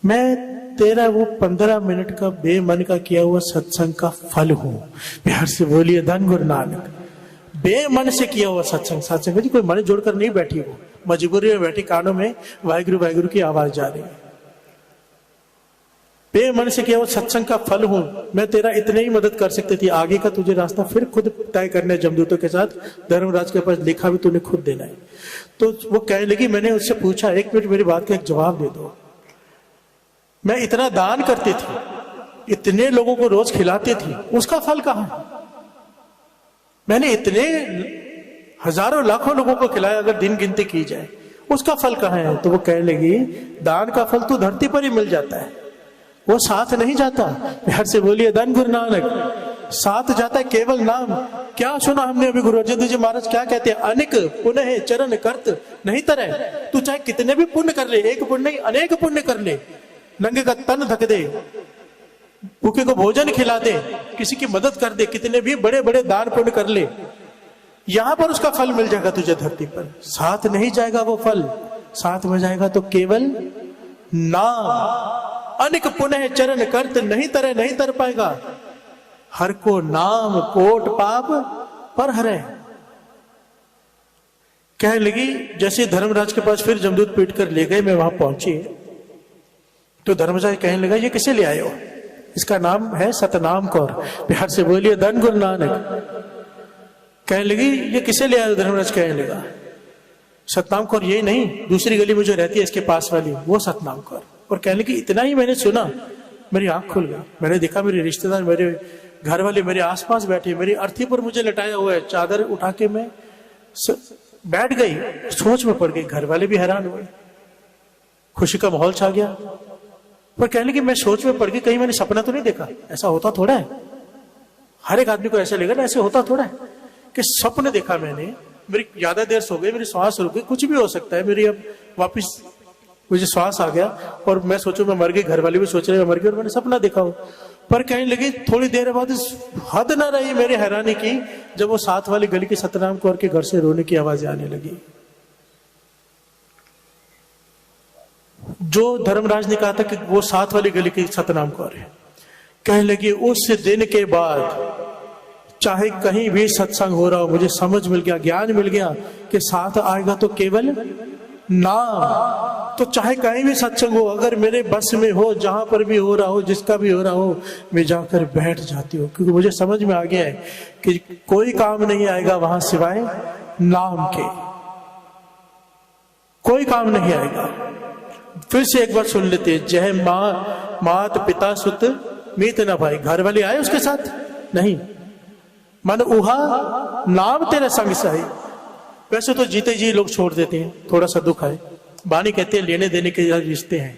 मैं तेरा वो 15 मिनट का बेमन का किया हुआ सत्संग का फल हूं। प्यार से बोलिए धन गुरु नानक। बेमन से किया हुआ सत्संग, सत्संग जी कोई मन जोड़कर नहीं बैठी, वो मजबूरी में बैठी, कानों में वाहिगुरु वाहिगुरु की आवाज जा रही है। बेमन से किया हुआ सत्संग का फल हूं, मैं तेरा इतने ही मदद कर सकती थी, आगे का तुझे रास्ता फिर खुद तय करने जमदूतों के साथ, धर्मराज के पास लिखा भी तूने खुद देना है। तो वो कहने लगी, मैंने उससे पूछा, एक मिनट मेरी बात का एक जवाब दे दो, मैं इतना दान करती थी, इतने लोगों को रोज खिलाती थी, उसका फल कहां है? मैंने इतने हजारों लाखों लोगों को खिलाया, अगर दिन गिनती की जाए, उसका फल कहां है? तो वो कहने लगी, दान का फल तो धरती पर ही मिल जाता है, वो साथ नहीं जाता। प्यार से बोलिए धन गुरु नानक। साथ जाता है केवल नाम। क्या सुना हमने अभी गुरु अर्जन देव जी महाराज क्या कहते हैं? अनेक पुण्य चरण करत नहीं तरह। तू चाहे कितने भी पुण्य कर ले, एक पुण्य नहीं अनेक पुण्य कर ले, नंगे का तन ढक दे, भूखे को भोजन खिला दे, किसी की मदद कर दे, कितने भी बड़े बड़े दान पुण्य कर ले, यहां पर उसका फल मिल जाएगा तुझे धरती पर। साथ नहीं जाएगा वो फल, साथ में जाएगा तो केवल नाम। अनेक पुण्य चरण करत नहीं तरह, नहीं तर पाएगा, हर को नाम कोट पाप पर हरे। कहने लगी, जैसे धर्मराज के पास फिर जमदूत पीट कर ले गए, मैं वहां पहुंची तो धर्मराज कहने लगा, ये किसे ले आए हो? इसका नाम है सतनाम कौर। प्यार से बोलिए धन गुरु नानक। कहने लगी, ये किसे ले आए हो? धर्मराज कहने लगा, सतनाम कौर यही नहीं, दूसरी गली में जो रहती है इसके पास वाली, वो सतनाम कौर। और कहने लगी, इतना ही मैंने सुना, मेरी आंख खुल गई, मैंने देखा मेरे रिश्तेदार, मेरे घर वाले मेरे आसपास बैठे, मेरी अर्थी पर मुझे लटाया हुआ है, चादर उठा के मैं बैठ गई, सोच में पड़ गई। घर वाले भी हैरान हुए, खुशी का माहौल छा गया। पर कहने लगी, मैं सोच में पड़ गई, कहीं मैंने सपना तो नहीं देखा? ऐसा होता थोड़ा है, हर एक आदमी को ऐसा लगेगा ना, ऐसे होता थोड़ा है कि सपने देखा मैंने, मेरी ज्यादा देर सो गई, मेरी श्वास रुक गई, कुछ भी हो सकता है, मेरी अब वापिस मुझे श्वास आ गया और मैं सोचू मैं मर गई, घर वाले भी सोच रहे मैं मर गई और मैंने सपना देखा हो। पर कहने लगी, थोड़ी देर बाद हद ना रही मेरी हैरानी की, जब वो साथ वाली गली के सतनाम कौर के घर से रोने की आवाजें आने लगी। जो धर्मराज ने कहा था कि वो साथ वाली गली की सतनाम कौर है, कहने लगी, उस दिन के बाद चाहे कहीं भी सत्संग हो रहा हो, मुझे समझ मिल गया, ज्ञान मिल गया कि साथ आएगा तो केवल नाम। तो चाहे कहीं भी सत्संग हो, अगर मेरे बस में हो, जहां पर भी हो रहा हो, जिसका भी हो रहा हो, मैं जाकर बैठ जाती हूँ, क्योंकि मुझे समझ में आ गया है कि कोई काम नहीं आएगा वहां सिवाय नाम के, कोई काम नहीं आएगा। फिर से एक बार सुन लेते हैं, जय माँ मात पिता सुत मीत न भाई। घर वाले आए उसके साथ? नहीं। मन उहा नाम तेरे संग सही। वैसे तो जीते जी लोग छोड़ देते हैं, थोड़ा सा दुख है। बानी कहते हैं लेने देने के रिश्ते हैं,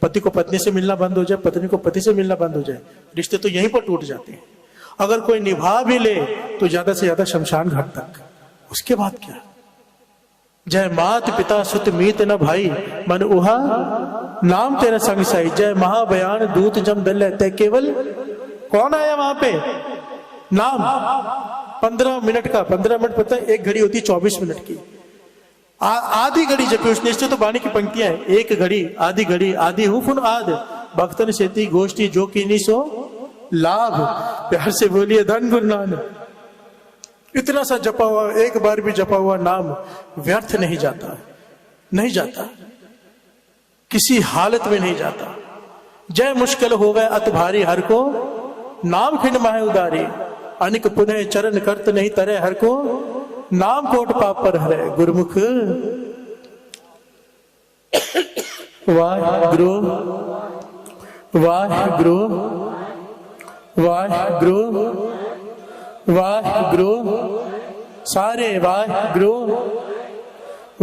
पति को पत्नी से मिलना बंद हो जाए, पत्नी को पति से मिलना बंद हो जाए, रिश्ते तो यहीं पर टूट जाते हैं। अगर कोई निभा भी ले तो ज्यादा से ज्यादा शमशान घाट तक, उसके बाद क्या? जय मात पिता सुत मीत न भाई, मन उहा नाम तेरा संग साई। जय महाबयान दूत जम दल रहते, केवल कौन आया वहां पे? नाम। 15 मिनट का, 15 मिनट पता है एक घड़ी होती 24 मिनट की, आधी घड़ी जपे उसने। इससे तो बानी की पंक्तियां है, एक घड़ी आधी हुफुन आद, भक्तन सेती गोष्ठी जो की नी सो लाभ। प्यार से बोलिए धन गुरु नानक। इतना सा जपा हुआ, एक बार भी जपा हुआ नाम व्यर्थ नहीं जाता, नहीं जाता, किसी हालत में नहीं जाता। जय मुश्किल हो गए अत भारी, हर को नाम खिंड माहे उदारी। अनिक पुनः चरण करत नहीं तरह, हर को नाम कोट पाप पर हरे। गुरुमुख वाहिगुरु वाहिगुरु वाहिगुरु वाहिगुरु, सारे वाहिगुरु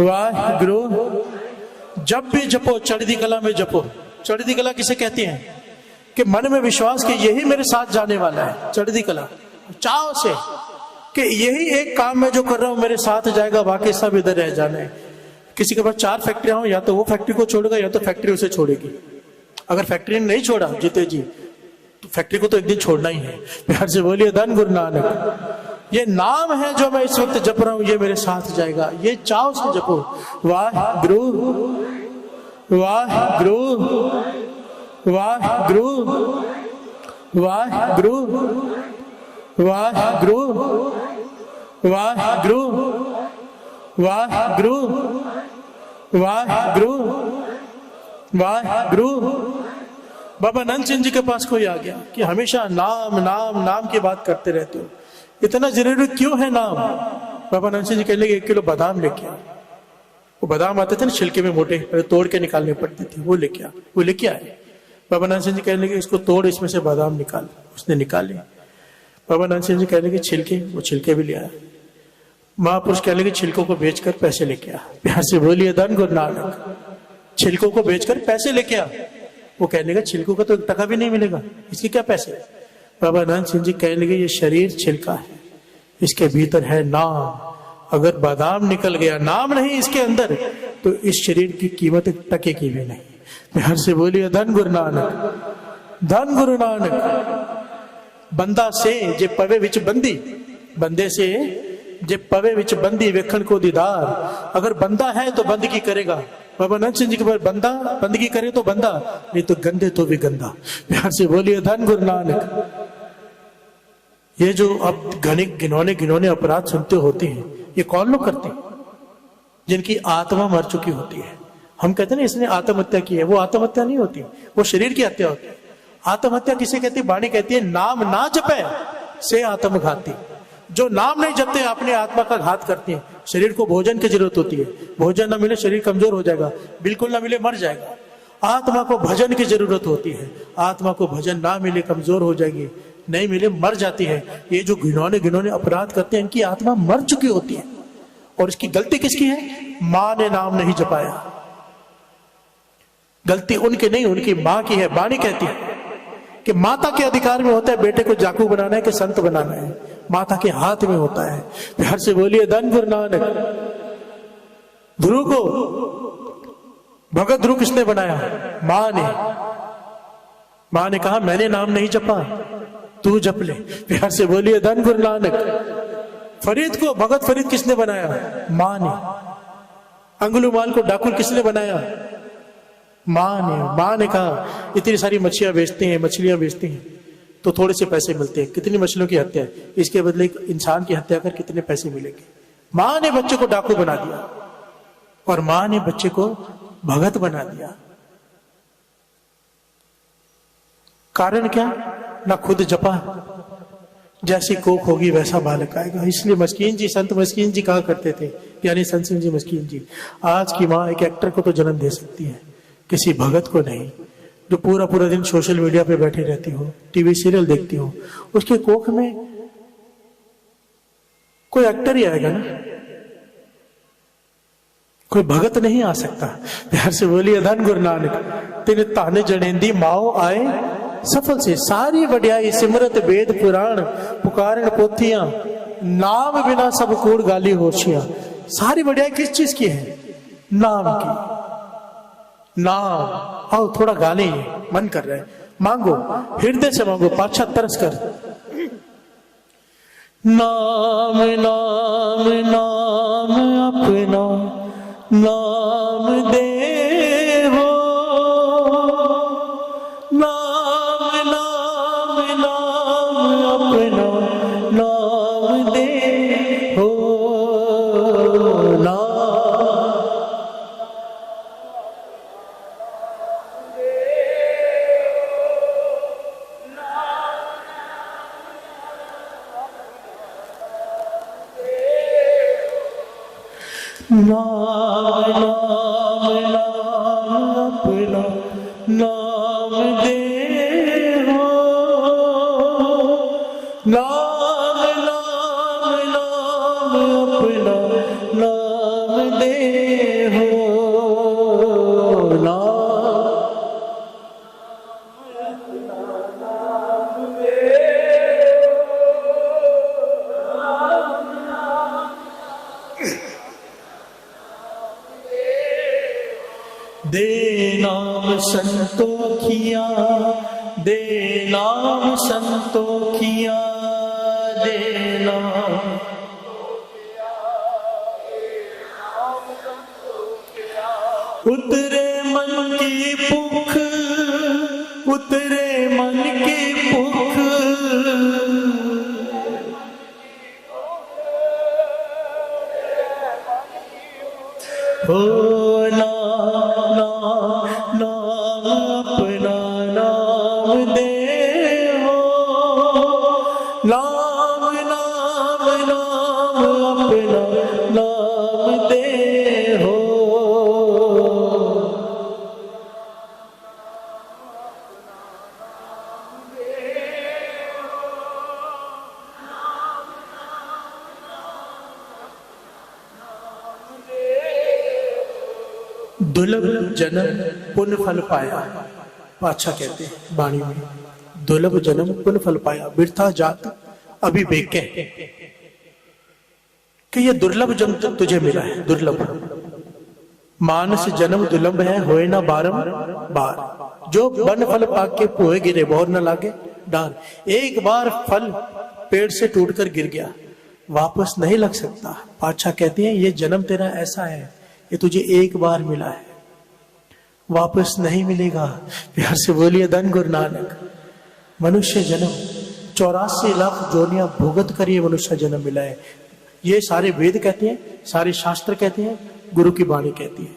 वाहिगुरु। जब भी जपो चढ़ती कला में जपो। चढ़ती कला किसे कहते हैं? कि मन में विश्वास कि यही मेरे साथ जाने वाला है। चढ़ती कला चाव से कि यही एक काम मैं जो कर रहा हूं मेरे साथ जाएगा, बाकी सब इधर रह जाना है। किसी के पास 4 फैक्ट्रियां हो, या तो वो फैक्ट्री को छोड़ेगा या तो फैक्ट्री उसे छोड़ेगी। अगर फैक्ट्री ने नहीं छोड़ा जीते जी, तो फैक्ट्री को तो एक दिन छोड़ना ही है। प्यार से बोलिए धन गुरु नानक। ये नाम है जो मैं इस वक्त जप रहा हूं, ये मेरे साथ जाएगा। ये चाव से जपो। वाहिगुरु वाहिगुरु वाहिगुरु वाहिगुरु वाहिगुरु वाहिगुरु वाहिगुरु वाहिगुरु वाहिगुरु। बाबा नंद सिंह जी के पास कोई आ गया कि हमेशा नाम नाम नाम की बात करते रहते हो, इतना जरूरी क्यों है नाम? बाबा नंद सिंह जी कहने लगे 1 किलो बादाम लेके आ। वो बादाम आते थे ना छिलके में मोटे, तोड़ के निकालने पड़ते थे, वो लेके आ। वो लेके आए। बाबा नंद सिंह जी कहने लगे इसको तोड़, इसमें से बादाम निकाल। उसने निकाले। बाबा नंद सिंह जी कहने लगे छिलके, वो छिलके भी ले आया। महापुरुष कहने लगे छिलकों को बेचकर पैसे लेके आ। प्यार से बोलिए धन गुरु नानक। छिलकों को बेचकर पैसे लेके आ। वो कहने लगा छिलकों का तो 1 टका भी नहीं मिलेगा, इसके क्या पैसे? बाबा नंद सिंह जी कहने लगे ये शरीर छिलका है, इसके भीतर है नाम। अगर बादाम निकल गया, नाम नहीं इसके अंदर, तो इस शरीर की कीमत 1 टके की भी नहीं। प्यार से बोलिए धन गुरु नानक, धन गुरु नानक। बंदा से जे पवे विच बंदी, बंदे से जे पवे विच बंदी वेखण को दीदार। अगर बंदा है तो बंदगी करेगा। बाबा नंद सिंह जी के पास बंदा बंदगी करे तो बंदा, नहीं तो गंदे तो भी गंदा। प्यार से बोलिए धन गुरु नानक। ये जो अब घिनौने अपराध सुनते होते हैं, ये कौन लोग करते हैं? जिनकी आत्मा मर चुकी होती है। हम कहते हैं ना इसने आत्महत्या की है, वो आत्महत्या नहीं होती, वो शरीर की हत्या होती है। आत्महत्या किसे कहती है? वाणी कहती है नाम ना जपे से आत्मघाती। जो नाम नहीं जपते अपने आत्मा का घात करते हैं। शरीर को भोजन की जरूरत होती है, भोजन ना मिले शरीर कमजोर हो जाएगा, बिल्कुल ना मिले मर जाएगा। आत्मा को भजन की जरूरत होती है, आत्मा को भजन ना मिले कमजोर हो जाएगी, नहीं मिले मर जाती है। ये जो घिनौने अपराध करते हैं, इनकी आत्मा मर चुकी होती है। और इसकी गलती किसकी है? मां ने नाम नहीं जपाया। गलती उनकी नहीं, उनकी मां की है। वाणी कहती है कि माता के अधिकार में होता है बेटे को जाकू बनाना है कि संत बनाना है, माता के हाथ में होता है। प्यार से बोलिए धन गुरु नानक। ध्रुव को भगत ध्रुव किसने बनाया? मां ने। मां ने कहा मैंने नाम नहीं जपा, तू जप ले। प्यार से बोलिए धन गुरु नानक। फरीद को भगत फरीद किसने बनाया? मां ने। अंगुलीमाल को डाकुर किसने बनाया? मां ने। मां ने कहा इतनी सारी मछलियां बेचते हैं तो थोड़े से पैसे मिलते हैं, कितनी मछलियों की हत्या है, इसके बदले एक इंसान की हत्या कर कितने पैसे मिलेंगे। मां ने बच्चे को डाकू बना दिया और मां ने बच्चे को भगत बना दिया। कारण क्या? ना खुद जपा, जैसी कोख होगी वैसा बालक आएगा। इसलिए मस्कीन जी, संत मस्कीन जी कहा करते थे, यानी संत सिंह जी मस्कीन जी, आज की मां एक एक्टर को तो जन्म दे सकती है, किसी भगत को नहीं। जो पूरा पूरा दिन सोशल मीडिया पे बैठी रहती हो, टीवी सीरियल देखती हो, उसके कोख में कोई एक्टर ही आएगा ना, कोई भगत नहीं आ सकता। प्यार से बोलिए धन गुरु नानक। तेने ताने जनेंदी माओ आए सफल से, सारी वड्याई सिमरत वेद पुराण पुकारन पोथियां, नाम बिना सब कूड़ गाली होशियां। सारी वड्याई किस चीज की है? नाम की। नाम आओ थोड़ा गाने, मन कर रहा है, मांगो, हृदय से मांगो, पाछा तरस कर। नाम नाम नाम अपना नाम दे हो, नाम नाम नाम अपना नाम दे हो। नाम नाम नाम नाम अपना नाम दे हो, नाम नाम नाम अपना नाम दे हो। नाम दे नाम संतोखिया, दे नाम संतोखिया, देना। उतरे मन की भूख, उतरे मन की भूख, हो ना ना नाम अपना नाम दे हो, नाम नाम नाम अपना नाम दे हो। दुर्लभ जन्म पुण्य फल पाया, पातशाह कहते हैं वाणी में, दुर्लभ जन्म पुण्य फल पाया, बिरथा जात अभी बेके, कि ये दुर्लभ जन्म तुझे मिला है, दुर्लभ। मानस जन्म दुर्लभ है, होए ना बारंबार, जो वन फल पाक के पोए गिरे बहुर न लागे डार। एक बार फल पेड़ से टूटकर गिर गया, वापस नहीं लग सकता। पातशाह कहते हैं ये जन्म तेरा ऐसा है, ये तुझे एक बार मिला है, वापस नहीं मिलेगा। प्यार से बोलिए धन गुरु नानक। मनुष्य जन्म 84 लाख जोनियां भुगत कर ये मनुष्य जन्म मिला है। ये सारे वेद कहते हैं, सारे शास्त्र कहते हैं, गुरु की वाणी कहती है।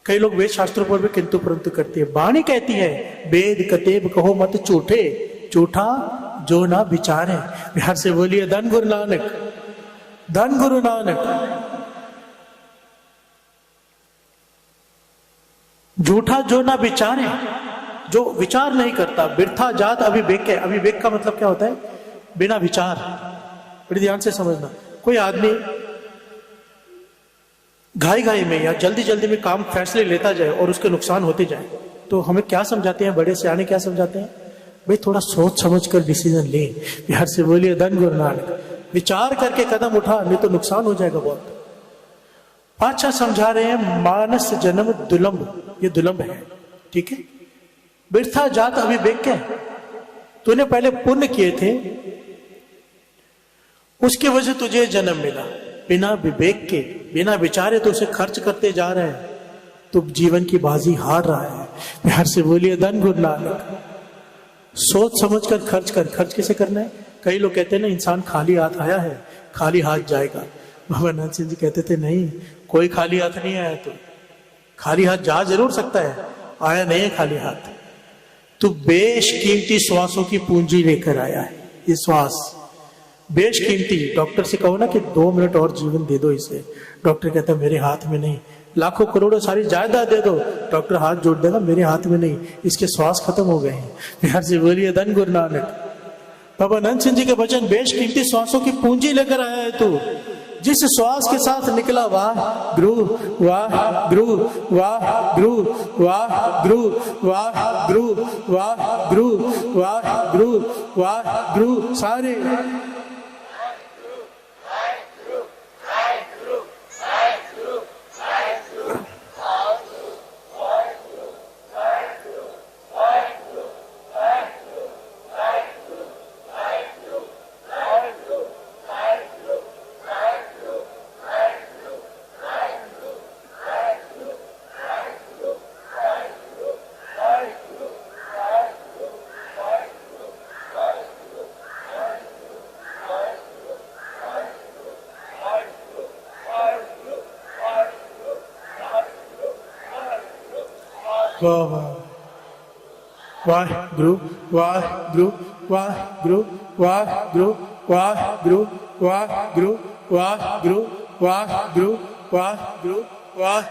कई लोग वेद शास्त्रों पर भी किंतु परंतु करते हैं। वाणी कहती है वेद कतेब कहो मत झूठे, झूठा जो ना विचारे। प्यार से बोलिए धन गुरु नानक, धन गुरु नानक। झूठा जो ना विचारे, जो विचार नहीं करता। बिरथा जात अविवेक है। अविवेक का मतलब क्या होता है? बिना विचार। बड़ी ध्यान से समझना। कोई आदमी घाई घाई में या जल्दी जल्दी में काम फैसले लेता जाए और उसके नुकसान होते जाए, तो हमें क्या समझाते हैं बड़े सियाने? क्या समझाते हैं? भाई थोड़ा सोच समझ कर डिसीजन ले। प्यार से बोलिए धन गुरु नानक। विचार करके कदम उठा, नहीं तो नुकसान हो जाएगा बहुत। पातशाह समझा रहे हैं मानस जन्म दुलंब, ये दुलंब है, ठीक है। बिरथा जात अविवेक क्या है? तूने पहले पुण्य किए थे, उसके वजह तुझे जन्म मिला। बिना विवेक के, बिना विचारे तो उसे खर्च करते जा रहे हैं, तो जीवन की बाजी हार रहा है। प्यार से बोलिए धन गुरु नानक। सोच समझ कर खर्च कर। खर्च कैसे करना है? कई लोग कहते हैं ना, इंसान खाली हाथ आया है खाली हाथ जाएगा। बाबा नानक सिंह जी कहते थे नहीं, कोई खाली हाथ नहीं आया। तो खाली हाथ जा जरूर सकता है, आया नहीं है खाली हाथ। तो बेशकीमती श्वासों की पूंजी लेकर आया है। ये श्वास बेशकीमती। डॉक्टर से कहो ना कि 2 मिनट और जीवन दे दो इसे, डॉक्टर कहता है मेरे हाथ में नहीं। लाखों करोड़ों सारी जायदाद दे दो, डॉक्टर हाथ जोड़ देगा, मेरे हाथ में नहीं, इसके श्वास खत्म हो गए हैं। प्यार से बोलिए धन गुरु नानक। बाबा नानक सिंह जी के वचन, बेशकीमती श्वासों की पूंजी लेकर आया है तू। जिस श्वास के साथ निकला, वाह गुरु, वाह गुरु, वाह गुरु, वाह गुरु, वाह गुरु, वाह गुरु, वाह गुरु, वाह गुरु, सारे वाह वाह गुरु, वाह गुरु, वाह गुरु, वाह गुरु, वाह गुरु, वाह गुरु, वाह गुरु, वाह गुरु, वाह गुरु, वाह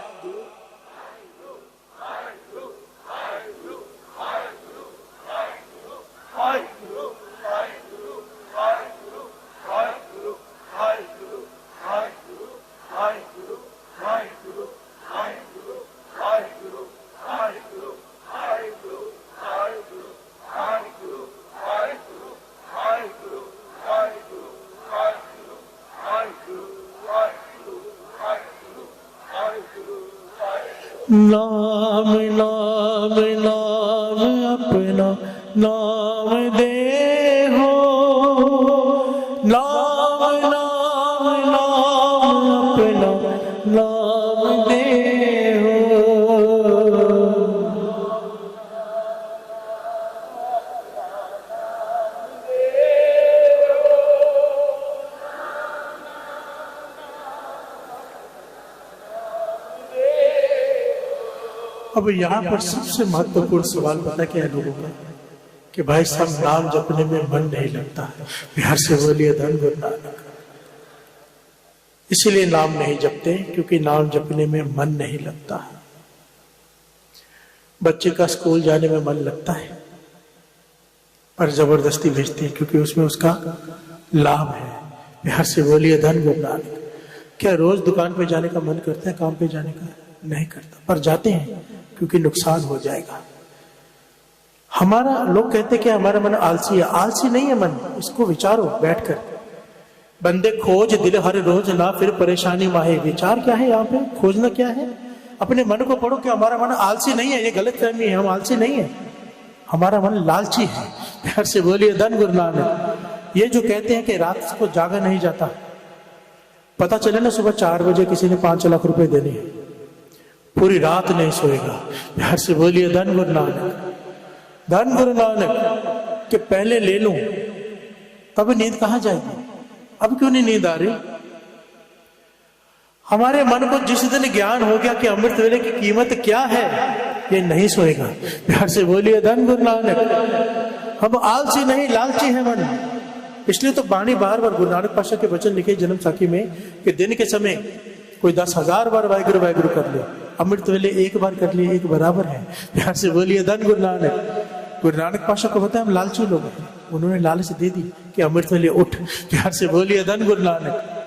नाम नाम नाम अपना नाम दे हो, अब यहाँ पर सबसे महत्वपूर्ण सवाल पता क्या है लोगों का, कि भाई सब नाम जपने में मन नहीं लगता है। बिहार से बोलिए धन गुरु नानक। इसलिए नाम नहीं जपते क्योंकि नाम जपने में मन नहीं लगता है। बच्चे का स्कूल जाने में मन लगता है पर जबरदस्ती भेजते हैं क्योंकि उसमें उसका लाभ है। बिहार से बोलिए धन गुरु नानक। क्या रोज दुकान पे जाने का मन करता है, काम पे जाने का नहीं करता, पर जाते हैं क्योंकि नुकसान हो जाएगा। हमारा लोग कहते हैं कि हमारा मन आलसी है। आलसी नहीं है मन, इसको विचारो बैठकर। बंदे खोज दिल हर रोज ना फिर परेशानी माहे। विचार क्या है यहाँ पे, खोजना क्या है? अपने मन को पढ़ो कि हमारा मन आलसी नहीं है। ये गलत फहमी है, हम आलसी नहीं है, हमारा मन लालची है। प्यार से बोलिए धन गुरु नानक। ये जो कहते हैं कि रात को जागा नहीं जाता, पता चले ना सुबह 4 बजे किसी ने 5 लाख रुपए देने हैं, पूरी रात नहीं सोएगा। प्यार से बोलिए धन गुरु नानक। धन गुरु नानक के पहले ले लूं तब नींद कहां जाएगी? अब क्यों नहीं नींद आ रही? हमारे मन को जिस दिन ज्ञान हो गया कि अमृत वेले की कीमत क्या है, ये नहीं सोएगा। प्यार से बोलिए धन गुरु नानक। हम आलसी नहीं, लालची है मन। इसलिए तो बाणी बार बार गुरु नानक पातशाह के वचन लिखे जन्म साखी में कि दिन के समय कोई 10,000 बार वाहिगुरु वाहिगुरु कर ले, अमृत वेले एक बार कर लिए एक बराबर है। प्यार से बोलिए धन गुरु नानक। गुरु नानक पातशाह को पता है हम लालची लोग हैं, उन्होंने लालच दे दी कि अमृत वेले उठ। प्यार से बोलिए धन गुरु नानक।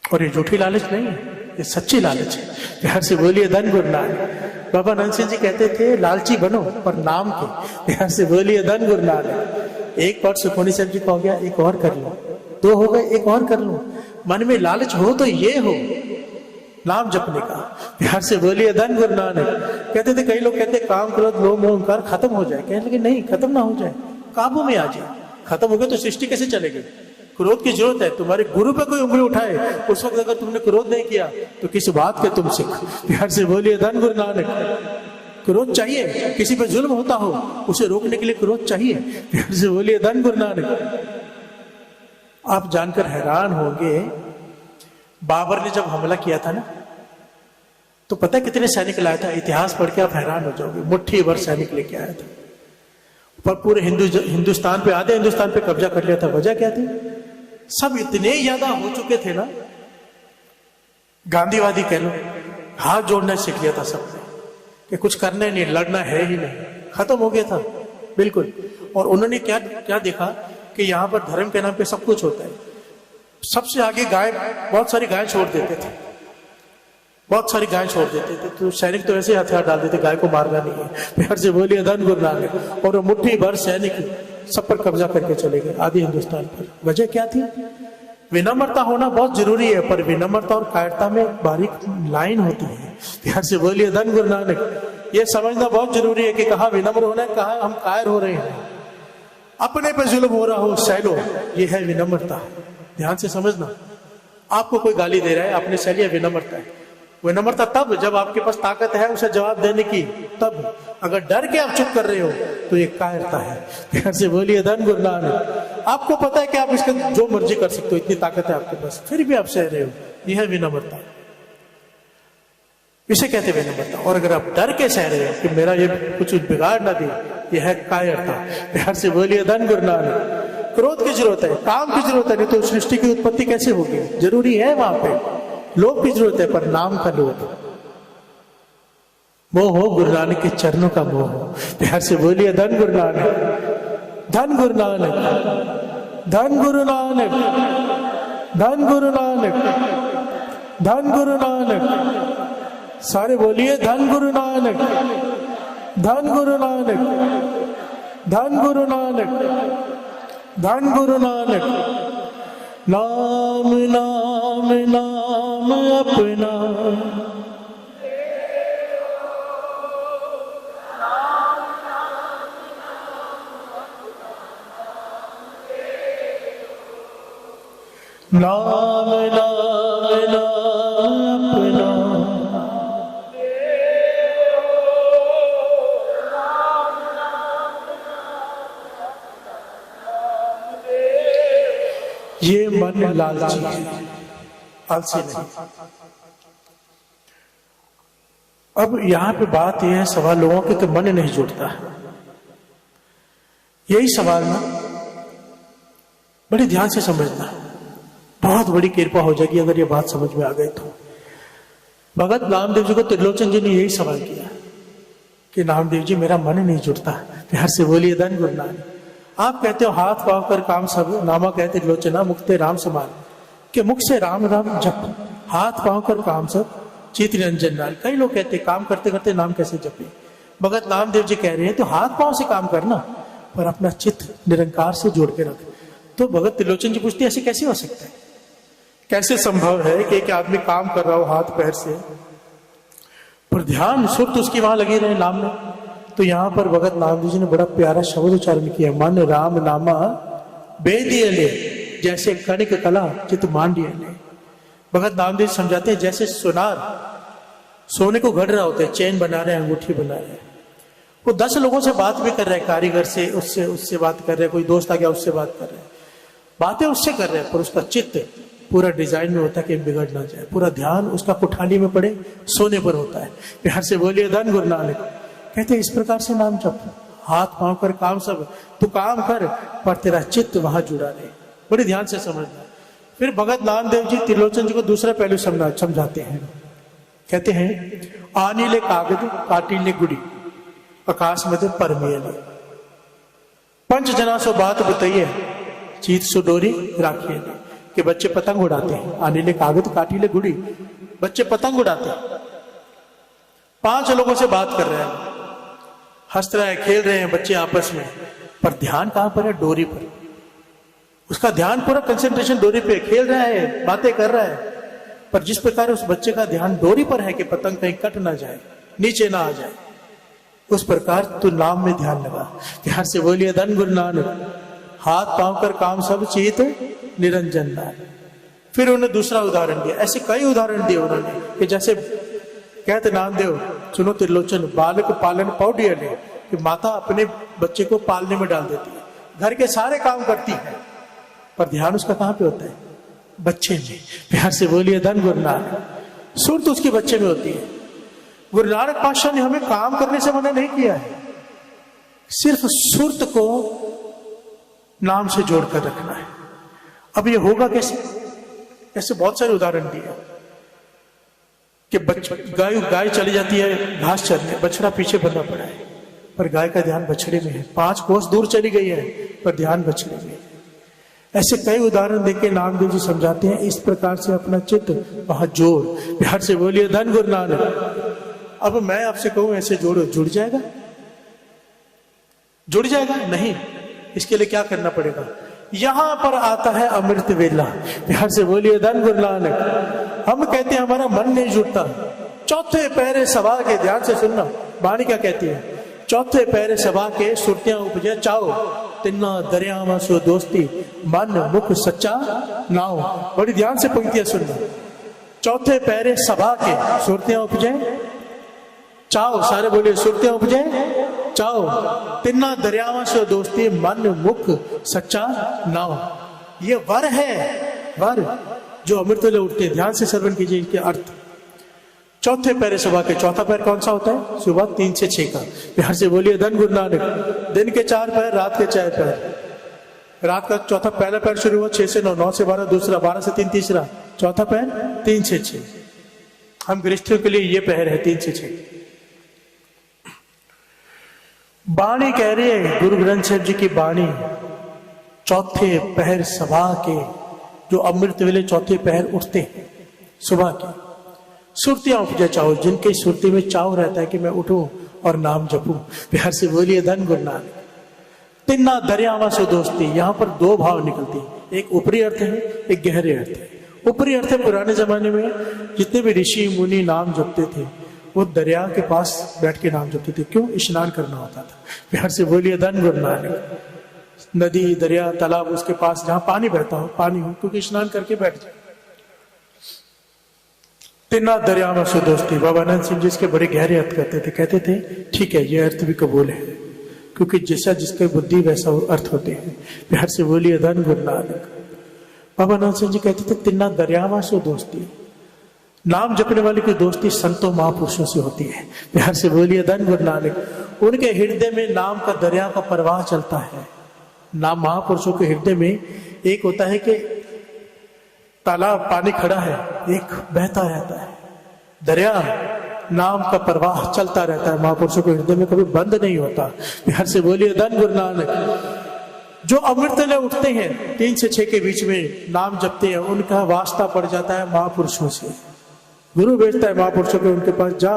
और ये झूठी लालच नहीं है, ये सच्ची लालच है। प्यार से बोलिए धन गुरु नानक। बाबा नानक सिंह जी कहते थे लालची बनो पर नाम के। प्यार से बोलिए धन गुरु नानक। एक पाठ सुखमनी साहब जी का हो गया, एक और कर लो। 2 हो गए, एक और कर लो। मन में लालच हो तो ये हो नाम जपने का। प्यार से बोलिए धन गुरु नानक। कहते थे, कई लोग कहते काम क्रोध लोभ मोह अहंकार खत्म हो जाए, कहने लगे नहीं खत्म ना हो जाए, काबू में आ जाए। खत्म हो गया तो सृष्टि कैसे चलेगी? क्रोध की जरूरत है। तुम्हारे गुरु पे कोई उंगली उठाए उस वक्त अगर तुमने क्रोध नहीं किया तो किस बात के तुम सिख। प्यार से बोलिए धन गुरु नानक। क्रोध चाहिए, किसी पे जुल्म होता हो उसे रोकने के लिए क्रोध चाहिए। प्यार से बोलिए धन गुरु नानक। आप जानकर हैरान होंगे, बाबर ने जब हमला किया था ना, तो पता है कितने सैनिक लाया था? इतिहास पढ़ के आप हैरान हो जाओगे। मुट्ठी भर सैनिक लेके आया था, पर पूरे हिंदुस्तान पे, आधे हिंदुस्तान पे कब्जा कर लिया था। वजह क्या थी? सब इतने ज्यादा हो चुके थे ना, गांधीवादी कह लो, हाथ जोड़ना सीख लिया था सबने कि कुछ करना ही नहीं, लड़ना है ही नहीं, खत्म हो गया था बिल्कुल। और उन्होंने क्या क्या देखा कि यहाँ पर धर्म के नाम पे सब कुछ होता है। सबसे आगे गाय, बहुत सारी गाय छोड़ देते थे, बहुत सारी गाय छोड़ देते थे, तो सैनिक तो ऐसे हथियार डाल देते, गाय को मारना नहीं है। प्यार से बोलिए धन गुरु नानक। और मुट्ठी भर सैनिक सब पर कब्जा करके चले गए, आधे हिंदुस्तान पर। वजह क्या थी? विनम्रता होना बहुत जरूरी है, पर विनम्रता और कायरता में एक बारीक लाइन होती है। प्यार से बोलिए धन गुरु नानक। ये समझना बहुत जरूरी है कि कहाँ विनम्र होना है, कहाँ हम कायर हो रहे हैं। अपने पे जुल्म हो रहा हो सह लो, ये है विनम्रता। ध्यान से समझना। आपको कोई गाली दे रहा है, आपने सह लिया, विनम्रता है। विनम्रता तब जब आपके पास ताकत है उसे जवाब देने की, तब। अगर डर के आप चुप कर रहे हो तो ये कायरता है। प्यार से बोलिए धन गुरु नानक। आपको पता है कि आप इसका जो मर्जी कर सकते हो, इतनी ताकत है आपके पास, फिर भी आप सह रहे हो, यह है विनम्रता। इसे कहते हैं विनम्रता। और अगर आप डर के सह रहे हो कि मेरा ये कुछ बिगाड़ ना दे, यह है कायरता। प्यार से बोलिए धन गुरु नानक। क्रोध की जरूरत है, काम की जरूरत है, नहीं तो सृष्टि की उत्पत्ति कैसे होगी? जरूरी है वहां पे। लोभ की जरूरत है, पर नाम का लोभ। मोह हो गुरु नानक के चरणों का मोह हो। प्यार से बोलिए धन गुरु नानक। धन गुरु नानक। धन गुरु नानक। धन गुरु नानक। धन गुरु नानक। सारे बोलिए धन गुरु नानक। धन गुरु नानक। धन गुरु नानक। धन गुरु नानक। नाम नाम नाम अपना, नाम नाम नाम अपना, ये मन लालची है, आलसी नहीं। अब यहाँ पे बात यह है सवाल लोगों के कि मन नहीं जुड़ता है। यही सवाल ना बड़े ध्यान से समझना, बहुत बड़ी कृपा हो जाएगी अगर ये बात समझ में आ गई तो। भगत नामदेव जी को त्रिलोचन जी ने यही सवाल किया कि नामदेव जी मेरा मन नहीं जुड़ता। प्यार से बोलिए धन गुरु नानक। आप कहते हो हाथ पाँव कर काम सब, नामा कहते त्रिलोचना मुक्ते राम समान, कि मुख से राम राम जप, हाथ पाँव कर काम सब चित निरंजन लाल। कई लोग कहते काम करते करते नाम कैसे जपे। भगत नामदेव जी कह रहे हैं तो हाथ पाँव से काम करना पर अपना चित्त निरंकार से जोड़ के रख। तो भगत त्रिलोचन जी पूछते ऐसे कैसे हो सकता है, कैसे संभव है कि एक आदमी काम कर रहा हो हाथ पैर से पर ध्यान सुर्त उसकी वहां लगी रहे नाम में। तो यहाँ पर भगत नामदेव जी ने बड़ा प्यारा शब्द उच्चारण किया, मन राम नामा बेदिए ले, जैसे कणिक कला चित मांडिए ले। भगत नामदेव समझाते हैं जैसे सोनार सोने को गढ़ रहा होता है, चेन बना रहे हैं, अंगूठी बना रहे हैं, वो 10 लोगों से बात भी कर रहे हैं, कारीगर से उससे बात कर रहे हैं, कोई दोस्त आ गया उससे बात कर रहे हैं, बातें उससे कर रहे हैं, पर उसका चित्त पूरा डिजाइन में होता है कि बिगड़ ना जाए। पूरा ध्यान उसका कुठाली में पड़े, सोने पर होता है। प्यार से बोलिए धन गुरु नानक। कहते इस प्रकार से नाम जप, हाथ पांव कर काम सब, तू काम कर पर तेरा चित्त वहां जुड़ा रहे। बड़े ध्यान से समझना। फिर भगत नामदेव जी त्रिलोचन जी को दूसरा पहलू समझाते हैं। कहते हैं आनीले कागज काटीले गुड़ी आकाश में परमेले, पंच जना सो बात बताइए चीत सो डोरी राखिए। कि बच्चे पतंग उड़ाते हैं, आनीले कागज काटीले गुड़ी, बच्चे पतंग उड़ाते हैं, 5 लोगों से बात कर रहे हैं, हंस रहे हैं, खेल रहे हैं बच्चे आपस में, पर ध्यान कहां पर है, डोरी पर। उसका ध्यान पूरा कंसंट्रेशन डोरी पे, खेल रहा है, बातें कर रहा है, पर जिस प्रकार उस बच्चे का ध्यान डोरी पर है कि पतंग कहीं कट ना जाए, नीचे ना आ जाए, उस प्रकार तू नाम में ध्यान लगा। ध्यान से बोलिए धन गुरु नानक। हाथ पांव कर काम सब चीत निरंजन लाल। फिर उन्होंने दूसरा उदाहरण दिया, ऐसे कई उदाहरण दिए उन्होंने कि जैसे कहते नामदेव सुनो त्रिलोचन बालक पालन पौडिया ले, कि माता अपने बच्चे को पालने में डाल देती है, घर के सारे काम करती है, पर ध्यान उसका कहां पे होता है, बच्चे में। प्यार से बोलिए धन गुरु नानक। सुरत उसके बच्चे में होती है। गुरु नानक पातशाह ने हमें काम करने से मना नहीं किया है, सिर्फ सुरत को नाम से जोड़कर रखना है। अब ये होगा कैसे? ऐसे बहुत सारे उदाहरण दिए कि गाय चली जाती है घास चरने, बछड़ा पीछे बंधा पड़ा है, पर गाय का ध्यान बछड़े में है, 5 कोस दूर चली गई है पर ध्यान बछड़े में है। ऐसे कई उदाहरण देके नामदेव जी समझाते हैं इस प्रकार से अपना चित्त वहां जोड़। प्यार से बोलिए धन गुरु नानक। अब मैं आपसे कहूं ऐसे जोड़ो, जुड़ जाएगा? जुड़ जाएगा? नहीं। इसके लिए क्या करना पड़ेगा? यहां पर आता है अमृत वेला। प्यार से बोलिए धन गुरु नानक। हम कहते हैं हमारा मन नहीं जुड़ता, चौथे पहरे सभा के, ध्यान से सुनना वाणी क्या कहती है, चौथे पहरे सभा के सुरतियां उपजे चाओ, तिन्ना दरियावा सो दोस्ती, मन मुख सच्चा नाव। बड़ी ध्यान से पंक्तियां सुनना। चौथे पहरे सभा के सुरतियां उपजे चाओ, सारे बोलिए सुरतियां उपजे चाओ, तिन्ना दरियावा से दोस्ती, मन मुख सच्चा नाव। ये वर है, वर जो अमृत वेले उठते हैं। ध्यान से श्रवण कीजिए इनके अर्थ। चौथे पहरे सभा के, चौथा पैर कौन सा होता है? सुबह 3 से 6 का। प्यार से बोलिए धन गुरु नानक। दिन के 4 पैर, रात के 4 पैर। रात का चौथा पहला पैर शुरू हुआ 6 से 9, 9 से 12 दूसरा, 12 से 3 तीसरा, चौथा पैर 3 से 6। हम गृहस्थियों के लिए ये पैर है 3 से 6। बाणी कह रही है गुरु ग्रंथ साहिब जी की बाणी, चौथे पहर सभा के, जो अमृत वेले चौथे पहर उठते हैं सुबह के, सुरतियां उपजे चाहो, जिनके सुरती में चाव रहता है कि मैं उठूं और नाम जपूं। प्यार से बोलिए धन गुरु नानक। तिन्ना दरियावा से दोस्ती, यहां पर 2 भाव निकलती है, एक ऊपरी अर्थ है, एक गहरे अर्थ है। ऊपरी अर्थ है पुराने जमाने में जितने भी ऋषि मुनि नाम जपते थे वो दरिया के पास बैठ के नाम जपते थे। क्यों? स्नान करना होता था। प्यार से बोलिए धन गुरु नानक। नदी दरिया तालाब उसके पास जहां पानी बहता हो, पानी हो, क्योंकि स्नान करके बैठ जाए। तिन्ना दरिया में सो दोस्ती, बाबा आनंद सिंह जी इसके बड़े गहरे अर्थ करते थे। कहते थे ठीक है, ये अर्थ भी कबूल है, क्योंकि जैसा जिसके बुद्धि वैसा अर्थ होते हैं। प्यार से बोलिए धन गुरु नानक। बाबा आनंद सिंह जी कहते थे तिन्ना दरियावा सो दोस्ती, नाम जपने वाले की दोस्ती संतों महापुरुषों से होती है। प्यार से बोलिए धन गुरु नानक। उनके हृदय में नाम का दरिया का प्रवाह चलता है। नाम महापुरुषों के हृदय में एक होता है कि तालाब पानी खड़ा है, एक बहता रहता है दरिया, नाम का प्रवाह चलता रहता है। महापुरुषों के हृदय में कभी बंद नहीं होता। प्यार से बोलिए धन गुरु नानक। जो अमृत ले उठते हैं 3 से 6 के बीच में नाम जपते हैं, उनका वास्ता पड़ जाता है महापुरुषों से। गुरु भेजता है महापुरुषों के, उनके पास जा,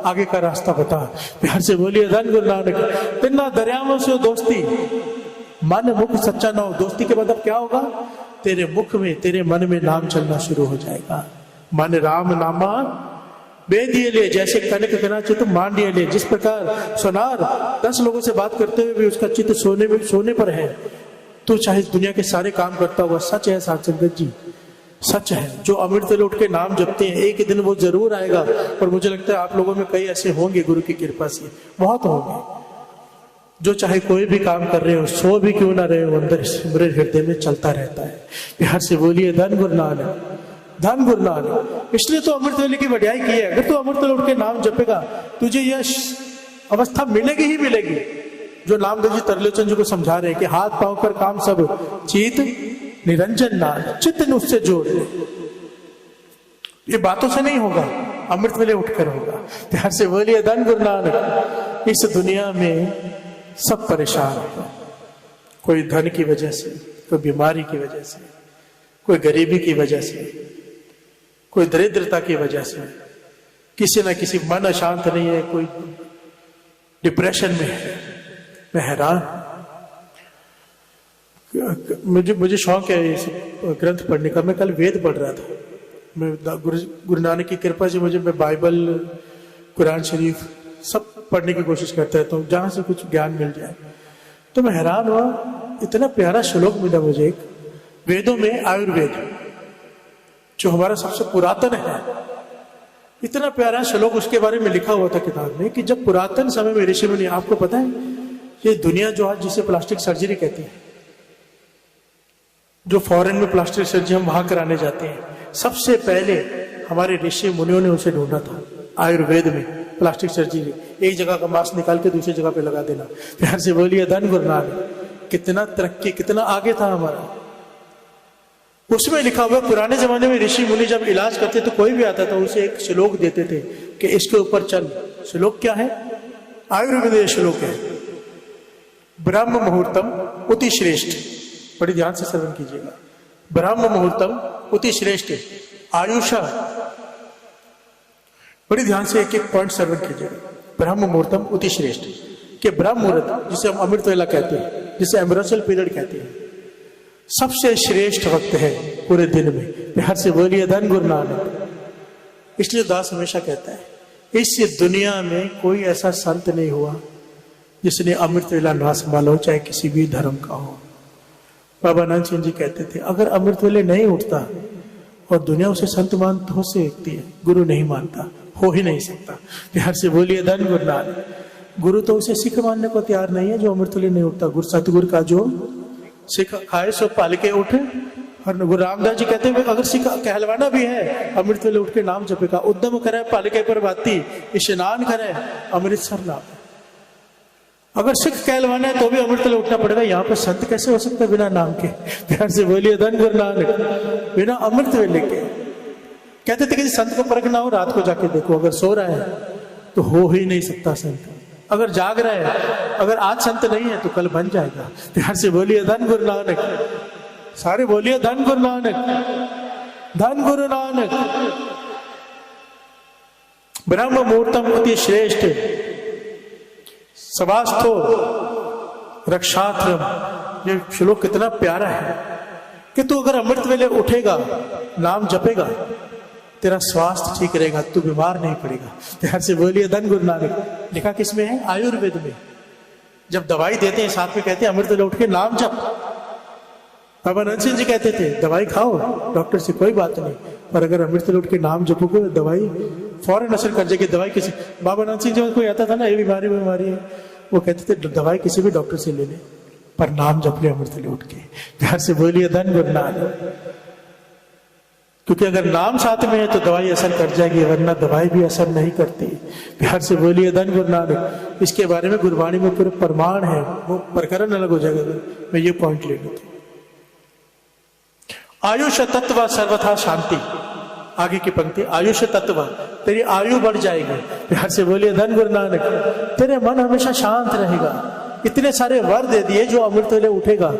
आगे का रास्ता बता। प्यार से बोलिए धन गुरु नानक। तिन्ना दरियाओं से दोस्ती, मन मुख सच्चा न हो। दोस्ती के मतलब क्या होगा? तेरे मुख में, तेरे मन में नाम चलना शुरू हो जाएगा। मन राम नामा बेदिए ले, जैसे कनक कना चित्त मांडिए ले। जिस प्रकार सोनार 10 लोगों से बात करते हुए भी उसका चित्त सोने पर है, तो चाहे दुनिया के सारे काम करता हुआ, सच है साथ संगत जी, सच है। जो अमृत ले उठ के नाम जपते हैं, एक दिन वो जरूर आएगा। और मुझे लगता है आप लोगों में कई ऐसे होंगे, गुरु की कृपा से बहुत होंगे, जो चाहे कोई भी काम कर रहे हो, सो भी क्यों ना रहे हो, अंदर मेरे हृदय में चलता रहता है। प्यार से बोलिए धन गुरु नानक, धन गुरु नानक। इसलिए तो अमृत वेले की बढ़ियाई की है। अगर तू अमृत वेले उठ के नाम जपेगा, तुझे यह अवस्था मिलेगी ही मिलेगी जो नामदेव जी तरलोचन जी को समझा रहे हैं कि हाथ पांव कर काम सब चीत निरंजन नाम, चित्त उससे जोड़ ले। ये बातों से नहीं होगा, अमृत वेले उठकर होगा। प्यार से बोलिए धन गुरु नानक। इस दुनिया में सब परेशान है, कोई धन की वजह से, कोई बीमारी की वजह से, कोई गरीबी की वजह से, कोई दरिद्रता की वजह से, किसी ना किसी मन अशांत नहीं है, कोई डिप्रेशन में है। मैं हैरान, मुझे शौक है इस ग्रंथ पढ़ने का। मैं कल वेद पढ़ रहा था। मैं गुरु नानक की कृपा से मैं बाइबल, कुरान शरीफ सब पढ़ने की कोशिश करता रहता हूँ, जहां से कुछ ज्ञान मिल जाए। तो मैं हैरान हुआ, इतना प्यारा श्लोक मिला मुझे एक वेदों में, आयुर्वेद जो हमारा सबसे पुरातन है, इतना प्यारा श्लोक उसके बारे में लिखा हुआ था किताब में कि जब पुरातन समय में ऋषि मुनि, आपको पता है ये दुनिया जो आज जिसे प्लास्टिक सर्जरी कहती है, जो फॉरेन में प्लास्टिक सर्जरी हम वहां कराने जाते हैं, सबसे पहले हमारे ऋषि मुनियों ने उसे ढूंढा था। आयुर्वेद में प्लास्टिक सर्जरी, एक जगह का मांस निकाल के दूसरी जगह पे लगा देना। प्यार से बोलिए धन गुरु नानक। कितना तरक्की, कितना आगे था हमारा। उसमें लिखा हुआ, पुराने जमाने में ऋषि मुनि जब इलाज करते तो कोई भी आता था उसे एक श्लोक देते थे कि इसके ऊपर चल। श्लोक क्या है? आयुर्वेद श्लोक है, ब्रह्म मुहूर्तम उति श्रेष्ठ। बड़ी ध्यान से श्रवण कीजिएगा। ब्रह्म मुहूर्तम उति श्रेष्ठ आयुषा। बड़ी ध्यान से एक एक पॉइंट श्रवण कीजिएगा। ब्रह्म मुहूर्तम उति श्रेष्ठ, कि ब्रह्म मुहूर्त जिसे हम अमृत वेला कहते हैं, जिसे एम्ब्रोसियल पीरियड कहते हैं, सबसे श्रेष्ठ वक्त है पूरे दिन में। प्यार से बोलिए धन गुरु नानक। इसलिए दास हमेशा कहता है, इस दुनिया में कोई ऐसा संत नहीं हुआ जिसने अमृत वेला ना संभाला हो, चाहे किसी भी धर्म का हो। बाबा नानक सिंह जी कहते थे, अगर अमृत वेले नहीं उठता और दुनिया उसे संत मानती हो सकती है, गुरु नहीं मानता, हो ही नहीं सकता। प्यार से बोलिए धन गुरु नानक। गुरु तो उसे सिख मानने को तैयार नहीं है जो अमृत वेले नहीं उठता। गुरु सतगुरु का जो सिख खाए सो पालके उठे। और गुरु रामदास जी कहते हैं, अगर सिख कहलवाना भी है, अमृत वेले उठ के नाम जपेगा। उद्यम करे पालके पर बाती, स्नान करे अमृतसर नाम। अगर सिख कहलवाना है तो भी अमृत वेले उठना पड़ेगा। यहाँ पे संत कैसे हो सकता है बिना नाम के? प्यार से बोलिए धन गुरु नानक। बिना अमृत वेले के। कहते थे कि संत को परख ना हो, रात को जाके देखो, अगर सो रहा है तो हो ही नहीं सकता संत। अगर जाग रहा है, अगर आज संत नहीं है तो कल बन जाएगा। प्यार से बोलिए धन गुरु नानक। सारे बोलिए धन गुरु नानक, धन गुरु नानक। ब्रह्म मुहूर्तम अति श्रेष्ठ सवास्थो रक्षात्रम। ये श्लोक कितना प्यारा है कि तू अगर अमृत वेले उठेगा, नाम जपेगा, तेरा स्वास्थ्य ठीक रहेगा, तू बीमार नहीं पड़ेगा। प्यार से बोलिए धन गुरु नानक। लिखा किसमें है? आयुर्वेद में। जब दवाई देते हैं साथ में कहते हैं अमृत वेले उठ के नाम जप। बाबा नानक सिंह जी कहते थे, दवाई खाओ, डॉक्टर से कोई बात नहीं, पर अगर अमृत वेले उठ के नाम जपोगे दवाई फौरन असर कर जाएगी। दवाई किसी, बाबा नानक सिंह जी कोई आता था ना, ये बीमारी है, वो कहते थे दवाई किसी भी डॉक्टर से ले ले, पर नाम जप ले अमृत वेले उठ के। प्यार से बोलिए धन गुरु नानक। क्योंकि अगर नाम साथ में है तो दवाई असर कर जाएगी, वरना दवाई भी असर नहीं करती। प्यार से बोलिए धन गुरु नानक। इसके बारे में गुरबाणी में पूरे प्रमाण है, वो प्रकरण अलग हो जाएगा। मैं ये पॉइंट ले लेता। आयुष तत्व सर्वथा शांति, आगे की पंक्ति, आयुष तत्व, तेरी आयु बढ़ जाएगी। प्यार से बोलिए धन गुरु नानक। तेरे मन हमेशा शांत रहेगा। इतने सारे वर दे दिए जो अमृत वेले उठेगा,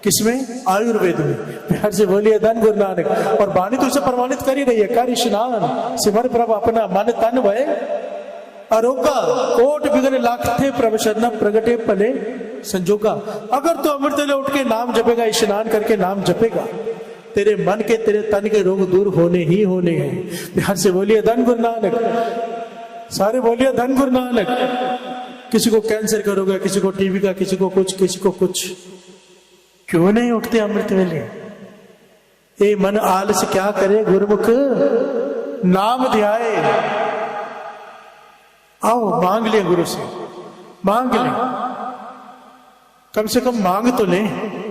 किसमें? आयुर्वेद में। प्यार से बोलिए धन गुरु नानक। और वाणी तो उसे प्रमाणित कर ही रही है, कर स्नान सिमर प्रभ अपना मन तन भय अरोगा कोट बिगड़ लाख थे प्रभ शरण प्रगटे पले संजोगा। अगर तो अमृत वेले उठ के नाम जपेगा, स्नान करके नाम जपेगा, तेरे मन के तेरे तन के रोग दूर होने ही होने हैं। प्यार से बोलिए धन गुरु नानक। सारे बोलिए धन गुरु नानक। किसी को कैंसर का रोग है, किसी को टीबी का, किसी को कुछ, किसी को कुछ। क्यों नहीं उठते अमृत वेले? ये मन आलस क्या करे, गुरुमुख नाम ध्याए। आओ मांग ले गुरु से, मांग ले, कम से कम मांग तो ले।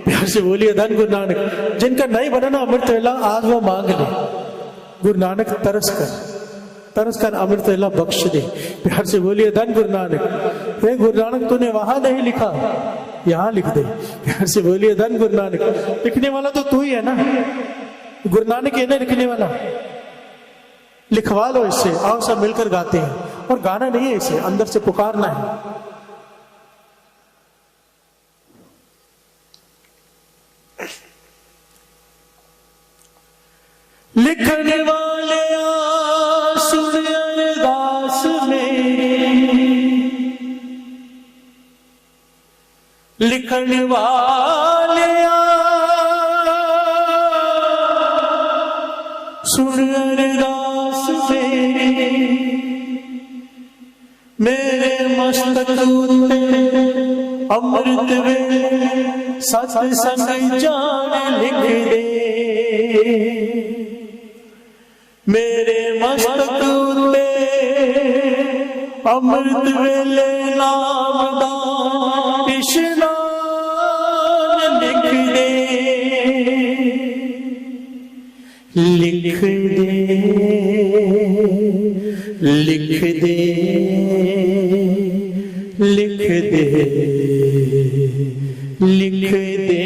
प्यार से बोलिए धन गुरु नानक। जिनका नहीं बना ना अमृत वेला, आज वो मांग ले। गुरु नानक तरस कर अमृत वेला बख्श दे। प्यार से बोलिए धन गुरु नानक। हे गुरु नानक, तूने वहां नहीं लिखा, यहां लिख दे। प्यार से बोलिए धन गुरु नानक। लिखने वाला तो तू ही है ना, गुरु नानक है ना लिखने वाला। लिखवा लो इससे, आओ सब मिलकर गाते हैं। और गाना नहीं है इसे, अंदर से पुकारना है। लिखने वाले सुन अरदास मेरी, लिखने वाले सुन अरदास मेरी, मेरे मस्तक अमृत वे सत्संग जान लिख दे। मेरे मस्तक उते अमृत वेले नाम दान स्नान लिख दे। लिख दे, लिख दे, लिख दे, लिख दे,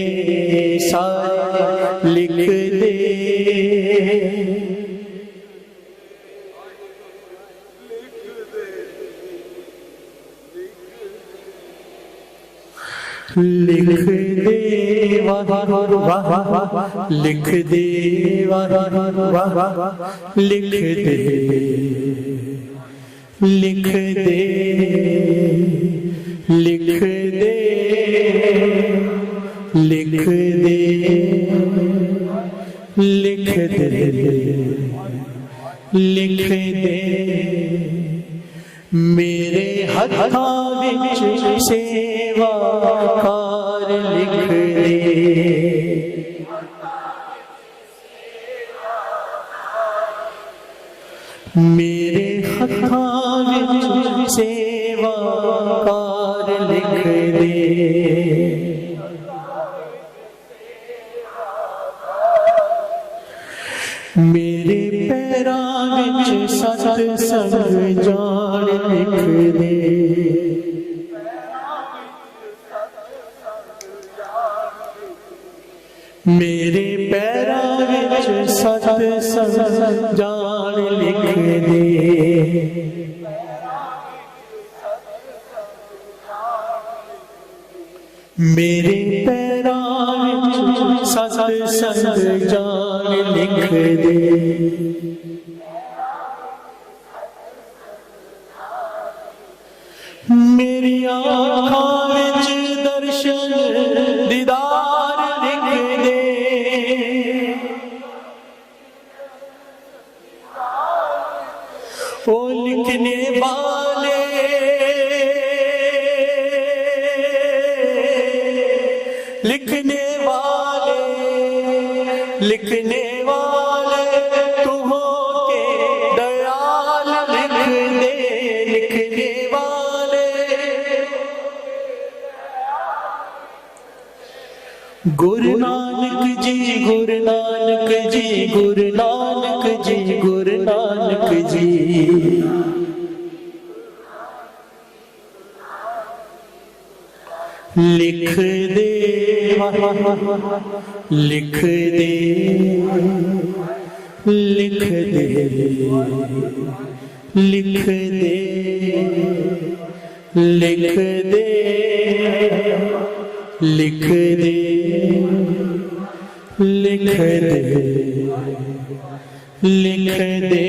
सारे लिख दे। लिख दे वाह वाह, लिख दे वाह वाह, लिख दे, लिख दे, लिख दे, लिख दे, लिख दे, लिख दे। मेरे हत्था विच सेवा कार लिख दे। मेरे हत्था विच सेवा कार लिख दे। मेरे पैरां विच सत्संग जान लिख दे। मेरे पैरां विच सत्संग जान लिख दे। मेरे पैरां विच सत्संग जान लिख दे। मेरी आँखों विच दर्शन दीदार लिख दे। ओ लिखने वाले, लिखने वाले, लिखने वाले तू हो के दयाल लिख दे। लिखने वाले गुरु नानक जी, गुरु नानक जी, गुरु नानक जी, गुरु नानक जी। लिख दे, लिख दे, लिख दे, लिख दे, लिख दे, लिख दे, लिख दे, लिख दे,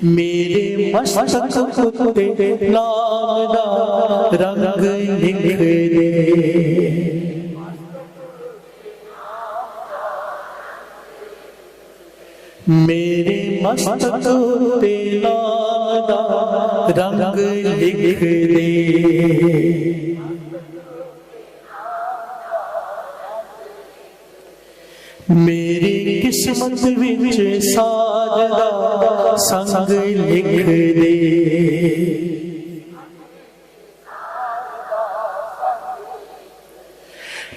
मेरे मस्तक पे नाम दा रंग लिख दे। मेरे मस्तक पे नाम दा रंग लिख दे। मेरी किस्मत विच साज दा संग लिख दे।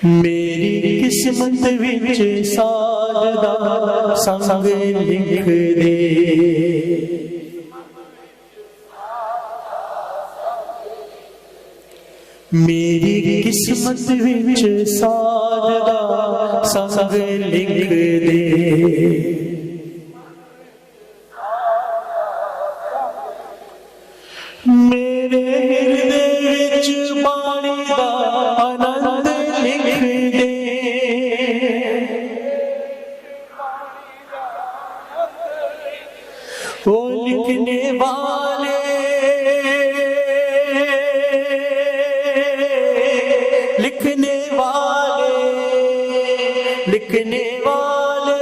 मेरी किस्मत विच साज दा संग लिख दे। मेरी किस्मत विच साज दा संग लिख दे। मेरे हृदय विच बाणी दा आनंद लिख दे। ओ लिखने वाले, लिखने वाले, लिखने वाले,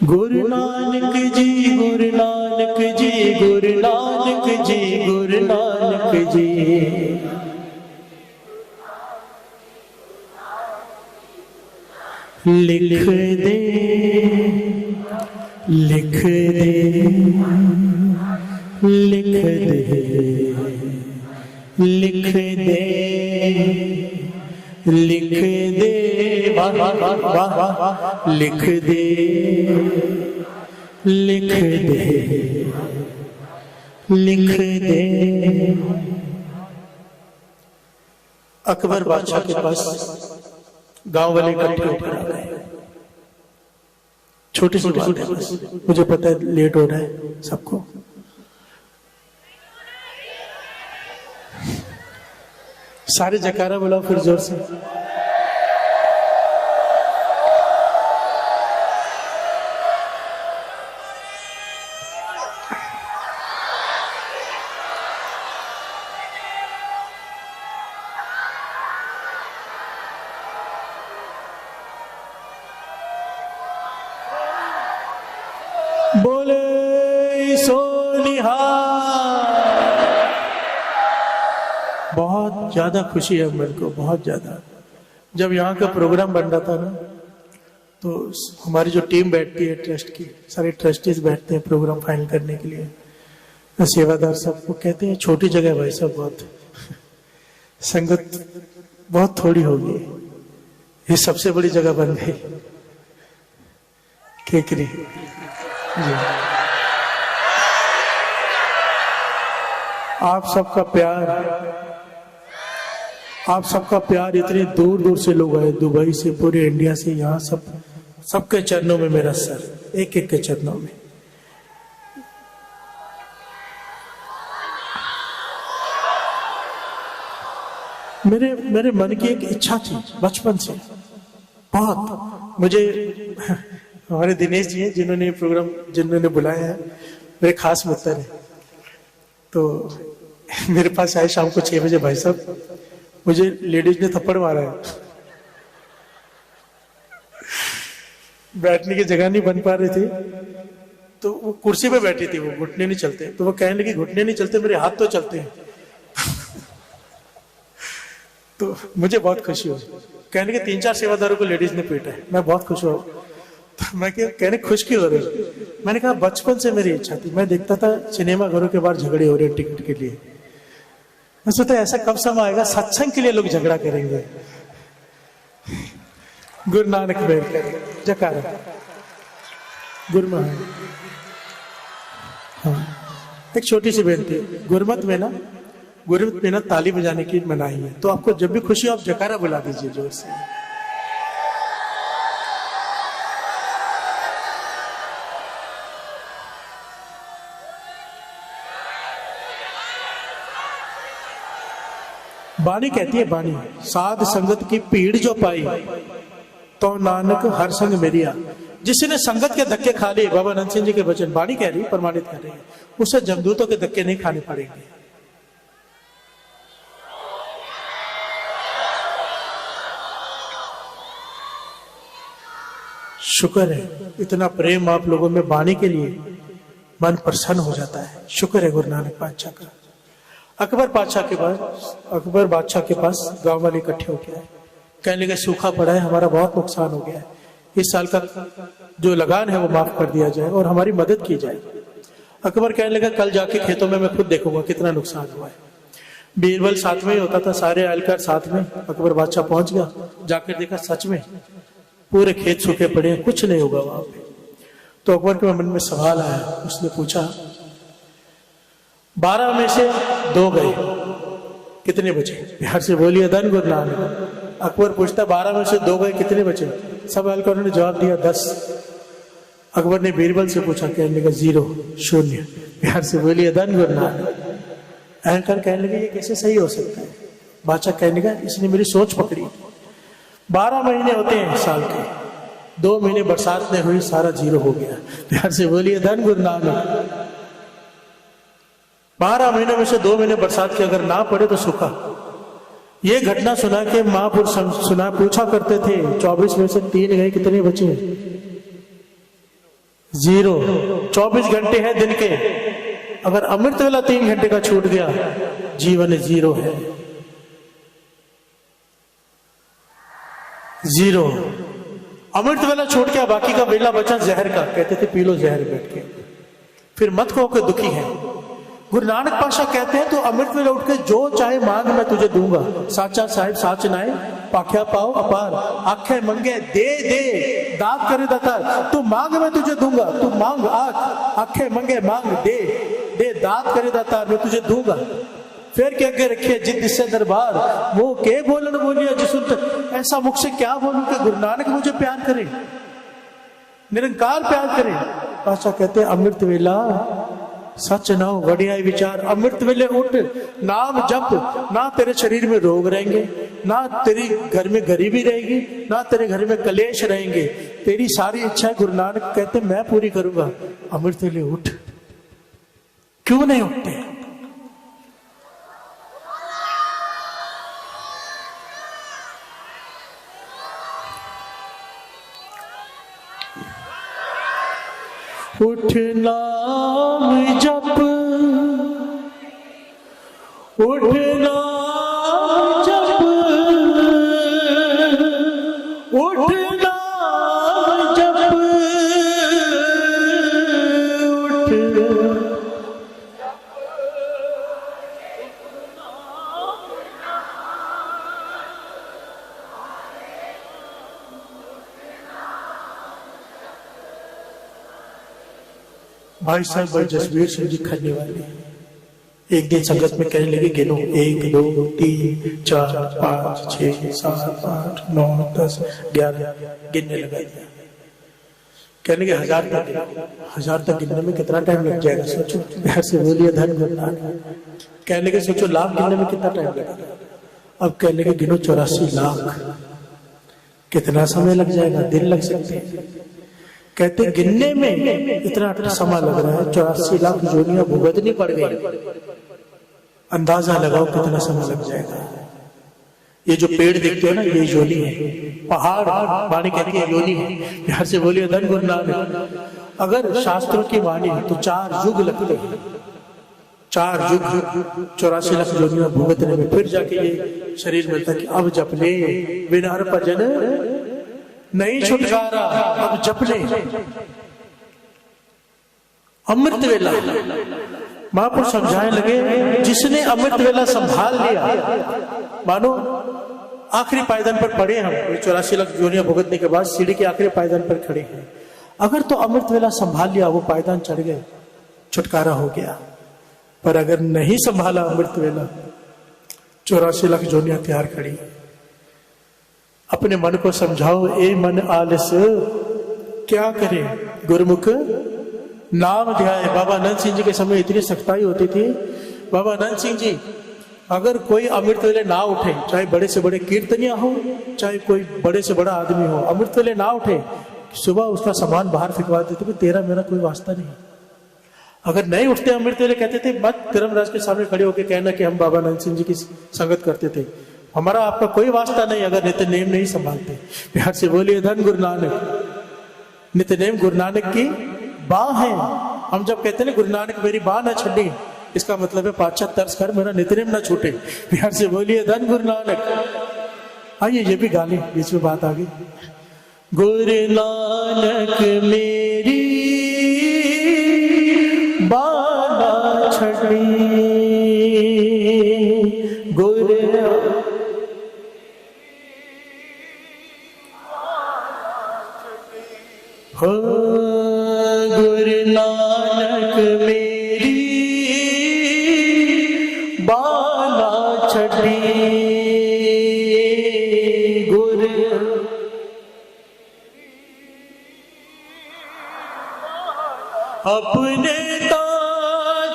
गुरु नानक जी, गुरु नानक जी, गुरु नानक जी, गुरु नानक जी। लिख दे, लिख दे, लिख दे, लिख दे, लिख दे, लिख दे, लिख दे, लिख दे। अकबर बादशाह के पास गांव वाले इकट्ठे होकर आ गए। छोटी सी बात है बस, मुझे पता है लेट हो रहा है सबको। सारे जकारा बुलाओ फिर जोर से। बोले सोनिहार। बहुत ज्यादा खुशी है मेरे को, बहुत ज्यादा। जब यहाँ का प्रोग्राम बन रहा था ना, तो हमारी जो टीम बैठती है ट्रस्ट की, सारे ट्रस्टीज बैठते हैं प्रोग्राम फाइनल करने के लिए। सेवादार सबको कहते हैं छोटी जगह भाई साहब, बहुत संगत बहुत थोड़ी होगी, ये सबसे बड़ी जगह बन गई केकरी जी। आप सबका प्यार, आप सबका प्यार, इतने दूर दूर से लोग आए, दुबई से, पूरे इंडिया से, यहाँ सब, सबके चरणों में मेरा सर, एक एक के चरणों में। मेरे मन की एक इच्छा थी बचपन से बहुत। मुझे हमारे दिनेश जी हैं जिन्होंने प्रोग्राम, जिन्होंने बुलाया है, मेरे खास मित्र हैं। तो मेरे पास आए शाम को 6 बजे, भाई साहब मुझे लेडीज ने थप्पड़ मारा है, बैठने की जगह नहीं बन पा रही थी। तो वो कुर्सी पे बैठी थी, वो घुटने नहीं चलते। तो वो कहने लगी घुटने नहीं चलते, मेरे हाथ तो चलते हैं। तो मुझे बहुत खुशी हुई। कहने के 3-4 सेवादारों को लेडीज ने पीटा है, मैं बहुत खुश हुआ। तो मैं कहने खुश क्यों हो रही? मैंने कहा बचपन से मेरी इच्छा थी, मैं देखता था सिनेमा घरों के बाहर झगड़े हो रहे टिकट के लिए। मैं सोचता ऐसा कब समय आएगा सत्संग के लिए लोग झगड़ा करेंगे। गुरु नानक मेहर करे, जयकारा गुरु महाराज। हाँ, एक छोटी सी बेनती, गुरमत में ना ताली बजाने की मनाही है, तो आपको जब भी खुशी हो आप जयकारा बुला दीजिए जोर से। बानी कहती है, बानी साध संगत की भीड़ जो पाई तो नानक हर संग मेरिया। जिसने संगत के धक्के खा लिए, बाबा नंद सिंह जी के वचन बानी कह रही, प्रमाणित कर रही है, उसे जमदूतों के धक्के नहीं खाने पड़ेंगे। शुक्र है इतना प्रेम आप लोगों में बानी के लिए, मन प्रसन्न हो जाता है। शुक्र है गुरु नानक बादशाह का। अकबर बादशाह के पास गांव वाले इकट्ठे हो गए, कहने लगे सूखा पड़ा है, हमारा बहुत नुकसान हो गया है, इस साल का जो लगान है वो माफ कर दिया जाए और हमारी मदद की जाए। अकबर कहने लगा कल जाके खेतों में मैं खुद देखूंगा कितना नुकसान हुआ है। बीरबल साथ में ही होता था, सारे एहलकार साथ में। अकबर बादशाह पहुंच गया, जाकर देखा सच में पूरे खेत सूखे पड़े हैं, कुछ नहीं होगा वहां पे। तो अकबर के मन में सवाल आया, उसने पूछा 12 में से 2 गए, कितने बचे? बिहार से बोलिए धन गुरु नानक। अकबर पूछता 12 में से 2 गए, कितने बचे? सब एहलकारों ने जवाब दिया 10। अकबर ने बीरबल से पूछा, कहने लगा 0 0। बिहार से बोलिए धन गुरु नानक। एहलकार कहने लगे ये कैसे सही हो सकता है? बादशाह कहने लगा इसने मेरी सोच पकड़ी। 12 महीने होते हैं साल के, 2 महीने बरसात नहीं हुई, सारा 0 हो गया। बिहार से बोलिए धन गुरु नानक। 12 महीने में से 2 महीने बरसात के अगर ना पड़े तो सूखा। ये घटना सुना के महापुरुष सुना पूछा करते थे 24 में से 3 गए, कितने बचे? 0। 24 घंटे हैं दिन के, अगर अमृत वेला 3 घंटे का छूट गया, जीवन 0 है। 0 अमृत वेला छूट गया, बाकी का वेला बचा जहर का। कहते थे पी लो जहर बैठ के, फिर मत कहो कि दुखी है। गुरु नानक पाशाह कहते हैं तो अमृत वेला उठ के जो चाहे मांग मैं तुझे दूंगा। साचा साहिब साच नाए पाख्या पाओ अपार, आखे मंगे दे दे दात करे दातार। तू मांग मैं तुझे दूंगा, तू मांग आखे मंगे मांग दे दे दात करे दातार, मैं तुझे दूंगा। फिर के आगे रखिए जिद से दरबार, वो के बोलन बोलिया जिसुन। ऐसा मुख से क्या बोलूं कि गुरु नानक मुझे प्यार करे, निरंकार प्यार करे। पाशाह कहते हैं अमृत वेला सच ना हो वड़ियाई विचार। अमृत वेले उठ नाम जप, ना तेरे शरीर में रोग रहेंगे, ना तेरी घर में गरीबी रहेगी, ना तेरे घर में कलेश रहेंगे। तेरी सारी इच्छाएं गुरु नानक कहते मैं पूरी करूंगा। अमृत वेले उठ, क्यों नहीं उठते? उठ नाम जप, उठ नाम जप, उठ नाम जप, उठ। भाई साहब भाई जसवीर सिंह जी खन्ने वाले एक दिन संगत में कहने लगे गिनो 1 2 3 4 5 6 7 8 9 10 11 गिनने लगा दिया। कहने लगे 1000 तक गिनो। 1000 तक गिनने में कितना टाइम लग जाएगा सोचो। बिहार से बोलिए धन गुरु नानक। कहने लगे सोचो लाख गिनने में कितना टाइम लगेगा। अब कहने लगे गिनो 84 लाख, कितना समय लग जाएगा? दिन लग सकते हैं। कहते गिनने में इतना समय लग रहा है, 84 लाख जोनियां भुगतनी पड़ गई। अंदाजा लगाओ कितना समय लग जाएगा। ये जो पेड़ देखते हो ना, ये योनि है। पहाड़ वाणी कहती है योनि है। बिहार से बोलिए धन गुरु नानक। अगर शास्त्रों की वाणी तो 4 युग लगते हैं। 4 युग 84 लाख योनियां भुगतने में, फिर जाके ये शरीर मिलता है कि अब जप ले बिना भजन नहीं छुटकारा, अब जप ले। अमृत वेला महापुरुष समझाने लगे, जिसने अमृत वेला संभाल लिया, मानो आखिरी पायदान पर पड़े हम, 84 लाख योनियां भुगतने के बाद सीढ़ी के आखिरी पायदान पर खड़े हैं, अगर तो अमृत वेला संभाल लिया, वो पायदान चढ़ गए, छुटकारा हो गया। पर अगर नहीं संभाला अमृत वेला, 84 लाख योनियां तैयार खड़ी। अपने मन को समझाओ, ए मन आलस क्या करे, गुरुमुख नाम ध्याय। बाबा आनंद सिंह जी के समय इतनी सख्ताई होती थी। बाबा आनंद सिंह जी, अगर कोई अमृत वेले ना उठे, चाहे बड़े से बड़े कीर्तनिया हो, चाहे कोई बड़े से बड़ा आदमी हो, अमृत वेले ना उठे, सुबह उसका सामान बाहर फेंकवा देते थे, तेरा मेरा कोई वास्ता नहीं। अगर नहीं उठते अमृत वेले, कहते थे मत धर्मराज के सामने खड़े होकर कहना कि हम बाबा आनंद सिंह जी की संगत करते थे, हमारा आपका कोई वास्ता नहीं अगर नित्य नेम नहीं संभालते। प्यार से बोलिए धन गुरु नानक। नित्य नेम गुरु नानक की बाह है। हम जब कहते हैं गुरु नानक मेरी बाह ना छड़ी, इसका मतलब है पातशाह तरस कर मेरा नित्य नेम ना छूटे। प्यार से बोलिए धन गुरु नानक। आइए ये भी गा लें, बीच में बात आ गई। गुरु नानक मेरी बाह ना छड़ी, गुरु हो, गुरु नानक मेरी बाला छड़ी, गुरु अपने ता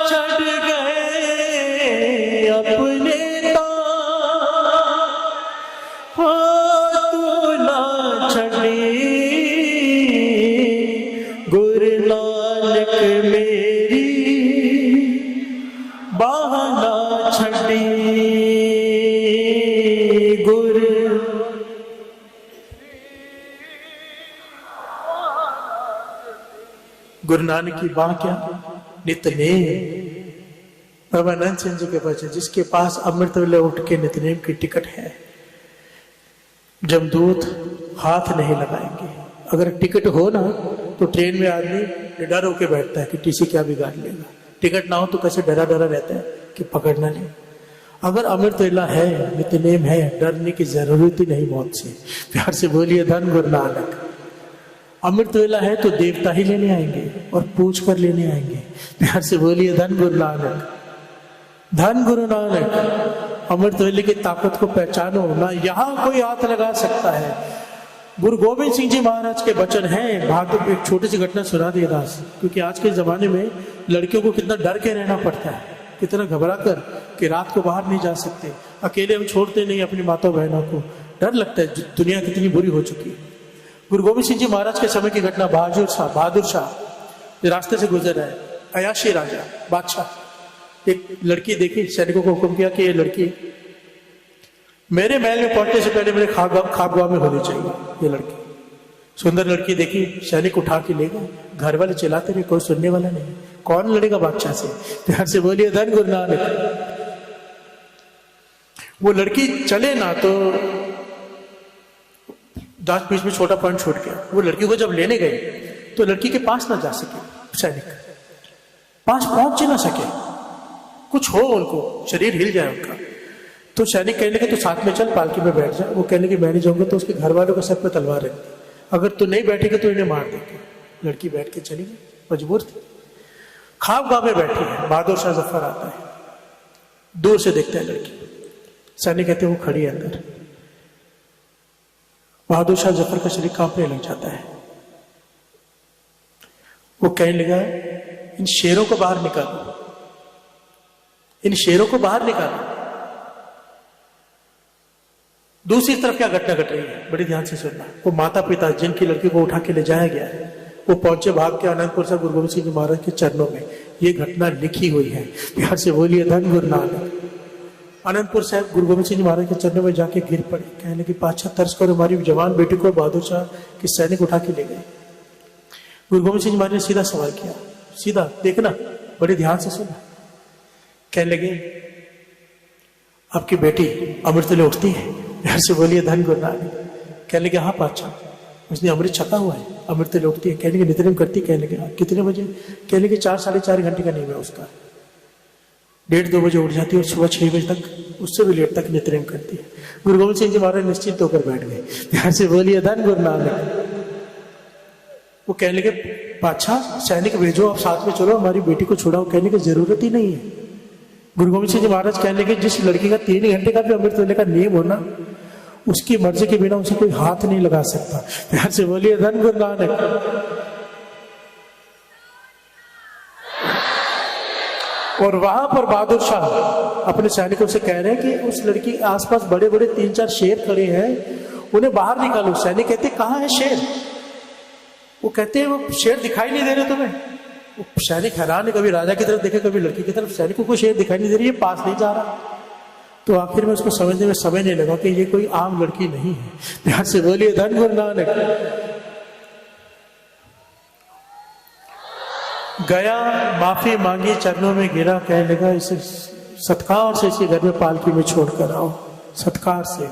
छड़ गए, अपने ता तू ना छड़ी, गुरु नानक मेरी बाह ना छड़ी, गुरु गुरु नानक की बाह क्या? नित्य नेम। बाबा आनंद सिंह जी के बच्चे, जिसके पास अमृत वेले उठ के नित्य नेम की टिकट है, जमदूत हाथ नहीं लगाएंगे। अगर टिकट हो ना तो ट्रेन में आदमी डर होके बैठता है कि टीसी क्या बिगाड़ लेगा, टिकट ना हो तो कैसे डरा डरा रहता है कि पकड़ना नहीं। अगर अमृत वेला है, नित्य नेम है, डरने की जरूरत ही नहीं मौत से। प्यार से बोलिए धन गुरु नानक। अमृत वेला है तो देवता ही लेने आएंगे और पूछ कर लेने आएंगे। प्यार से बोलिए धन गुरु नानक। धन गुरु नानक। अमृत वेले की ताकत को पहचानो ना, यहाँ कोई हाथ लगा सकता है। गुरु गोविंद सिंह जी महाराज के वचन हैं। भागवत एक छोटी सी घटना सुना दिए दास, क्योंकि आज के जमाने में लड़कियों को कितना डर के रहना पड़ता है, कितना घबरा कर कि रात को बाहर नहीं जा सकते, अकेले हम छोड़ते नहीं अपनी माता बहनों को, डर लगता है, दुनिया कितनी बुरी हो चुकी है। गुरु गोविंद सिंह जी महाराज के समय की घटना, बहादुर शाह रास्ते से गुजर रहा है, अयाशी राजा बादशाह, एक लड़की देखी, सैनिकों को हुक्म किया कि ये लड़की मेरे महल में पहुंचने से पहले मेरे खाबगाह में होनी चाहिए। ये लड़की, सुंदर लड़की देखी, सैनिक उठा के ले गए, घर वाले चिल्लाते रहे, कोई सुनने वाला नहीं, कौन लड़ेगा बादशाह से। प्यार से बोलिए धन गुरु नानक। वो लड़की चले ना तो दास बीच में छोटा पॉइंट छूट गया। वो लड़की को जब लेने गए तो लड़की के पास ना जा सके, सैनिक पास पहुंच ही ना सके, कुछ हो उनको, शरीर हिल जाए उनका। तो सैनिक कहने लगे तो साथ में चल, पालकी में बैठ जा। वो कहने लगे मैं नहीं जाऊंगा तो उसके घर वालों के सर पे तलवार है, अगर तू नहीं बैठेगा तो इन्हें मार देंगे। लड़की बैठ के चली गई, मजबूर थी। खाबगाह में बैठी है, बहादुर शाह जफर आता है, दूर से देखता है लड़की, सैनिक कहते वो खड़ी है अंदर। बहादुर शाह जफर का शरीर कांपने लग जाता है। वो कहने लगा इन शेरों को बाहर निकालो, इन शेरों को बाहर निकालो। दूसरी तरफ क्या घटना घट रही है, बड़ी ध्यान से सुनना। वो माता पिता जिनकी लड़की को उठा के ले जाया गया है, वो पहुंचे भाग के आनंदपुर साहब गुरु गोविंद सिंह जी महाराज के चरणों में। ये घटना लिखी हुई है। प्यार से बोलिए धन गुरु नानक। आनंदपुर साहब गुरु गोविंद सिंह जी महाराज के चरणों में जाके गिर पड़े, कहने लगे पातशाह तरस करो, हमारी जवान बेटी को बहादुर शाह के सैनिक उठा के ले गए। गुरु गोविंद सिंह जी महाराज ने सीधा सवाल किया, सीधा देखना, बड़े ध्यान से सुना। कहने लगे आपकी बेटी अमृत ले उठती है? प्यार से बोलिए धन गुरु नानक। कहने लगे हाँ पातशाह, उसने अमृत छका हुआ है, अमृत ले उठती है। कहने लगे नित्य नेम करती? कहने लगे हाँ। कितने बजे? कहने लगे 4 साढ़े 4 घंटे का नेम है उसका। 1:30-2 बजे उठ जाती है और सुबह 6 बजे तक उससे भी लेट तक नित्य करती है। गुरु गोविंद सिंह जी महाराज निश्चिंत होकर बैठ गए, ध्यान से बोलिए धन गुरु नानक। वो कहने लगे बादशाह सैनिक भेजो, आप साथ में चलो, हमारी बेटी को छुड़ाओ। कहने की जरूरत ही नहीं है। गुरु गोविंद सिंह जी महाराज कहने लगे जिस लड़की का 3 घंटे का भी अमृत लेने का नियम होना, उसकी मर्जी के बिना उसे कोई हाथ नहीं लगा सकता। ध्यान से बोलिए धन गुरु नानक। और वहां पर बहादुर शाह अपने सैनिकों से कह रहे हैं कि उस लड़की के आसपास बड़े बड़े 3-4 शेर खड़े हैं, उन्हें बाहर निकालो। सैनिक कहते कहाँ है शेर? वो कहते हैं वो शेर दिखाई नहीं दे रहे तुम्हें। वो सैनिक हैरान है, कभी राजा की तरफ देखे कभी लड़की की तरफ, सैनिकों को शेर दिखाई नहीं दे रही है, पास नहीं जा रहा। तो आखिर में उसको समझने में समय नहीं लगा कि ये कोई आम लड़की नहीं है। ध्यान से बोलिए धन गुरु नानक। गया, माफी मांगी, चरणों में गिरा, कहने लगा इसे सत्कार से इसे घर में पालकी में छोड़कर आओ, सत्कार से।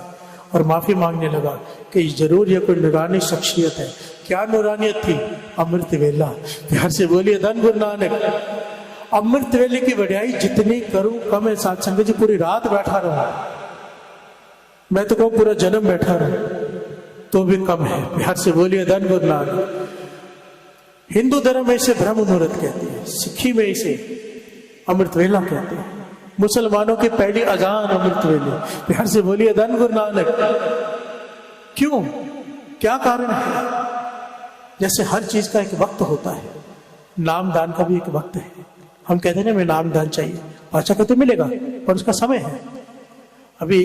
और माफी मांगने लगा कि जरूर ये कोई नूरानी शख्सियत है। क्या नूरानियत थी? अमृत वेला। ध्यान से बोलिए धन गुरु नानक। अमृत वेले की बढ़ाई जितनी करूं कम है। साथ संगत जी पूरी रात बैठा रहा, मैं तो कहूं पूरा जन्म बैठा रहा तो भी कम है। ध्यान से बोलिए धन गुरु नानक। हिंदू धर्म में इसे ब्रह्म मुहूर्त कहते हैं, सिखी में इसे अमृत वेला कहते हैं, मुसलमानों की पहली अजान अमृत वेले। ध्यान से बोलिए धन गुरु नानक। क्यों, क्या कारण है? जैसे हर चीज का एक वक्त होता है, नाम दान का भी एक वक्त है। हम कहते हैं ना मैं नाम दान चाहिए, अच्छा कहते मिलेगा, और उसका समय है। अभी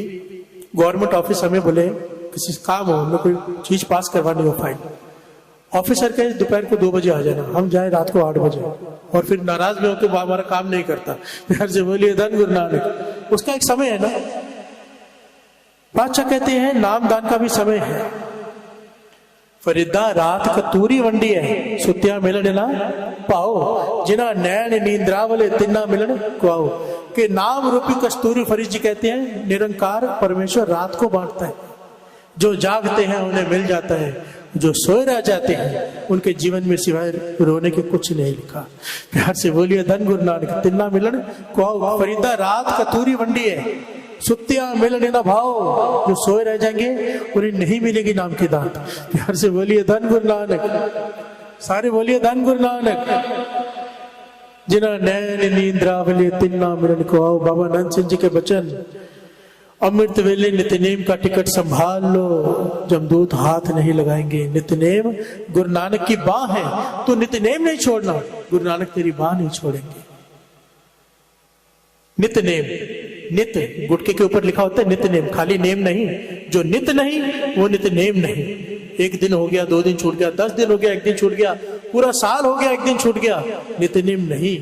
गवर्नमेंट ऑफिस हमें बोले किसी काम हो, हमें कोई चीज पास करवानी हो, फाइल, ऑफिसर कहे दोपहर को 2 बजे आ जाना, हम जाए रात को 8 बजे, और फिर नाराज में हो कि हमारा काम नहीं करता। फिर से बोलिए धन गुरु नानक। उसका एक समय है ना। बादशाह कहते हैं नाम दान का भी समय है। फरीदा रात कतूरी वंडी है, सुत्या मिलन ना पाओ, जिना नैन नींद्रावले तिन्ना मिलन कुआओ। कि नाम रूपी कस्तूरी फरीद जी कहते हैं निरंकार परमेश्वर रात को बांटता है। जो जागते हैं उन्हें मिल जाता है, जो सोए रह जाते हैं उनके जीवन में सिवाय रोने के कुछ नहीं लिखा। प्यार से बोलिए धन गुरु नानक। तिन्ना मिलन को फरीदा रात कतूरी वंडी है, सुत्या मिलन ना भाव, जो सोए रह जाएंगे उन्हें नहीं मिलेगी नाम की दात। प्यार से बोलिए धन गुरु नानक। सारे बोलिए धन गुरु नानक। जिना नैन नींद्रावले तिन्ना मिलन को आओ। बाबा नंद सिंह जी के वचन, अमृत वेले नित्यनेम का टिकट संभाल लो, जमदूत हाथ नहीं लगाएंगे। नित्यनेम गुरु नानक की बाह है, तो नित्यनेम नहीं छोड़ना, गुरु नानक तेरी बाह नहीं छोड़ेंगे। नित्यनेम, नित्य गुटके के ऊपर लिखा होता है नित्यनेम, खाली नेम नहीं। जो नित्य नहीं वो नित्यनेम नहीं। 1 दिन हो गया, 2 दिन छूट गया, 10 दिन हो गया, 1 दिन छूट गया, पूरा साल हो गया, 1 दिन छूट गया, नित्यनेम नहीं।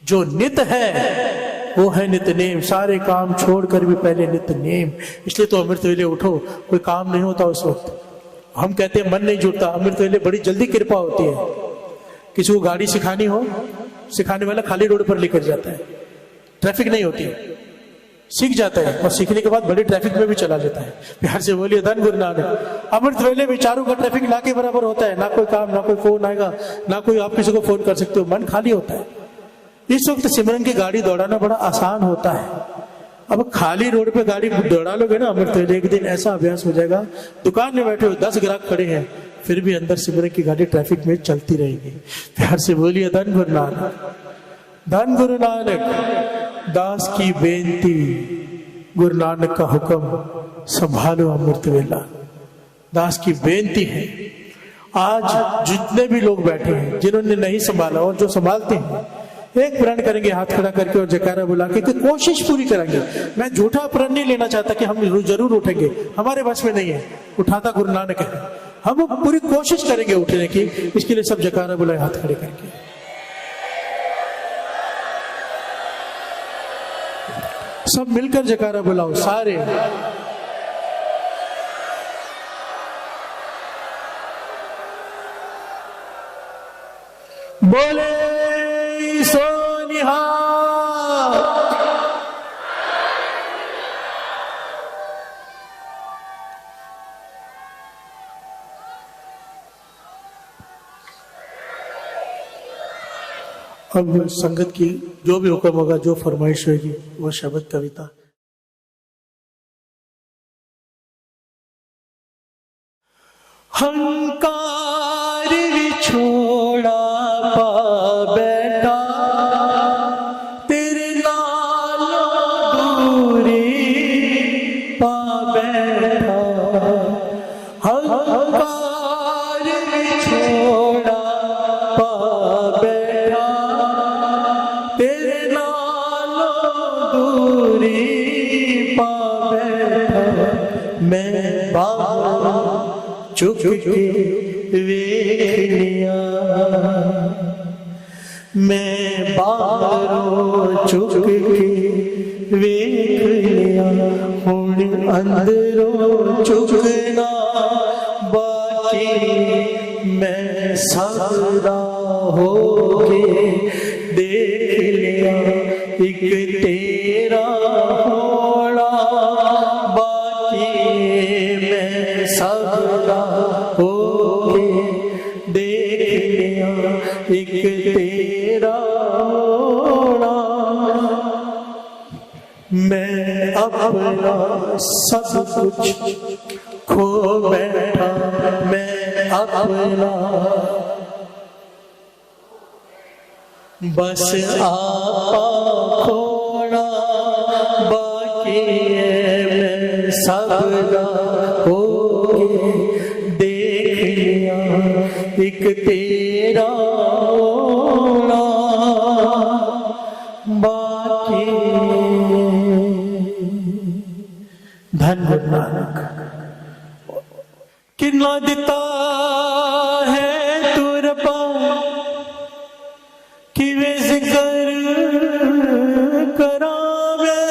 जो नित्य है वो है नित्यनेम। सारे काम छोड़कर भी पहले नित्यनेम। इसलिए तो अमृत वेले उठो, कोई काम नहीं होता उस वक्त। हम कहते हैं मन नहीं जुड़ता, अमृत वेले बड़ी जल्दी कृपा होती है। किसी को गाड़ी सिखानी हो, सिखाने वाला खाली रोड पर लेकर जाता है, ट्रैफिक नहीं होती, सीख जाता है, और सीखने के बाद बड़ी ट्रैफिक में भी चला जाता है। प्यार से बोलिए धन गुरु नानक। अमृत वेले विचारों का ट्रैफिक ना के बराबर होता है। ना कोई काम, ना कोई फोन आएगा, ना कोई आप किसी को फोन कर सकते हो, मन खाली होता है। इस वक्त सिमरन की गाड़ी दौड़ाना बड़ा आसान होता है। अब खाली रोड पे गाड़ी दौड़ा लोगे ना अमृत वेले, एक दिन ऐसा अभ्यास हो जाएगा, दुकान में बैठे हो 10 ग्राहक खड़े हैं, फिर भी अंदर सिमरन की गाड़ी ट्रैफिक में चलती रहेगी। प्यार से बोलिए धन गुरु नानक। धन गुरु नानक। दास की बेनती, गुरु नानक का हुक्म, संभालो अमृत वेला। दास की बेनती है। आज जितने भी लोग बैठे हैं जिन्होंने नहीं संभाला, और जो संभालते हैं, एक प्रण करेंगे हाथ खड़ा करके और जयकारा बुला के, कोशिश पूरी करेंगे। मैं झूठा प्रण नहीं लेना चाहता कि हम जरूर उठेंगे, हमारे बस में नहीं है, उठाता गुरु नानक है। हम पूरी कोशिश करेंगे उठने की, इसके लिए सब जयकारा बुलाए हाथ खड़े करके। सब मिलकर जयकारा बुलाओ सारे। बोले सोनिहा। अब संगत की जो भी हुक्म होगा, जो फरमाइश होगी, वो शब्द कविता। हंकार विछोड़ा पा बैठा, तेरे नालों दूरी पा बैठा। हंकार विछोड़ा पा बैठा, तेरे नालों दूरी पा बैठा। मैं बाबा चुप के वेख लिया, मैं बाहरों चुप के वेख लिया। हुण अंदरों चुकना बाकी, मैं सबदा होके देख लिया। एक तेरा होना बाकी, मैं सबदा होके देख लिया। एक तेरा होना, मैं अपना सब कुछ खो बैठा। मैं अपना बस आपा खोना बाकी है। मैं सबदा होके देख लिया। एक तेरा होना बाकी। धन गुरु नानक। कितना दिता है तुरपा, किवे जिक्र करावे।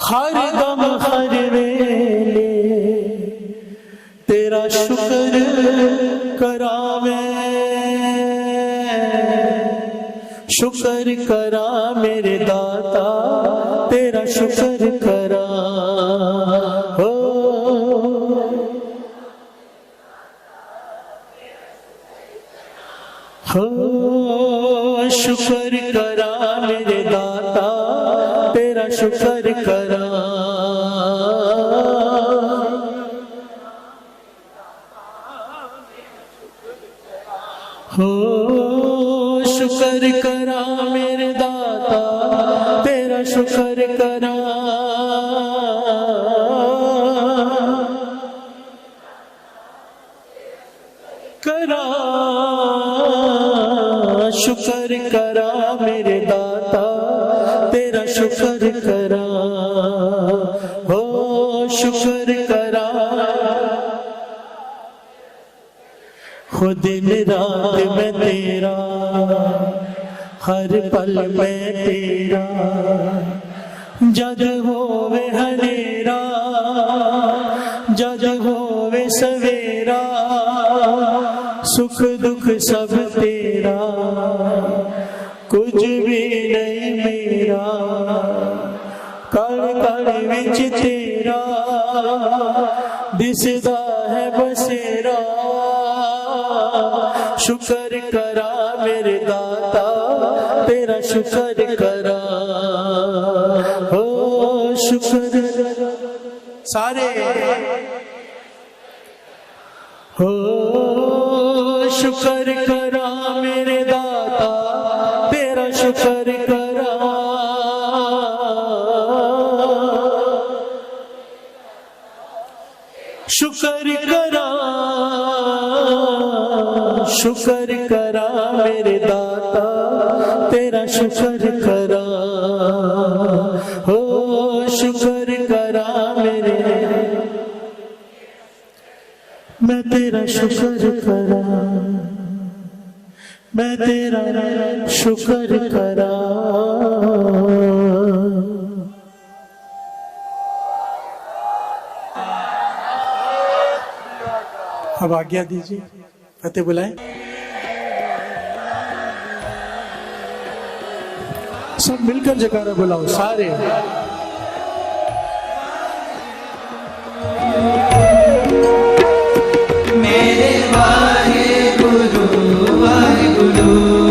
हर दम हर वेले तेरा शुक्र करावे। शुक्र करा मेरे दाता, तेरा शुक्र करा। हो शुक्र करा मेरे दाता, तेरा शुक्र करा। हो शुक्र करा मेरे दाता, तेरा शुक्र करा। करा शुक्र करा मेरे दाता, तेरा शुक्र करा। हो शुक्र करा। हो दिन रात में तेरा, हर पल में तेरा। जग होवे हनेरा, जग होवे सवेरा। सुख दुख सब तेरा, कुछ भी नहीं मेरा। कण कण विच तेरा, दिसदा है बसेरा। शुक्र करा मेरे दाता, तेरा शुक्र करा। हो शुक्र सारे। हो शुक्र करा मेरे दाता, तेरा शुक्र करा। शुक्र करा, शुक्र करा मेरे दाता, तेरा शुक्र करा। हो शुक्र करा मेरे, मैं तेरा शुक्र करा। मैं तेरा शुक्र करा। अब आज्ञा दीजिए, फतेह बुलाएं। सब मिलकर जयकारा बुलाओ सारे। मेरे वाहे गुरु वाहे गुरु।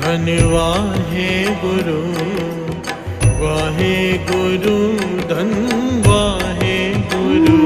धन वाहे गुरु धन वाहे गुरु।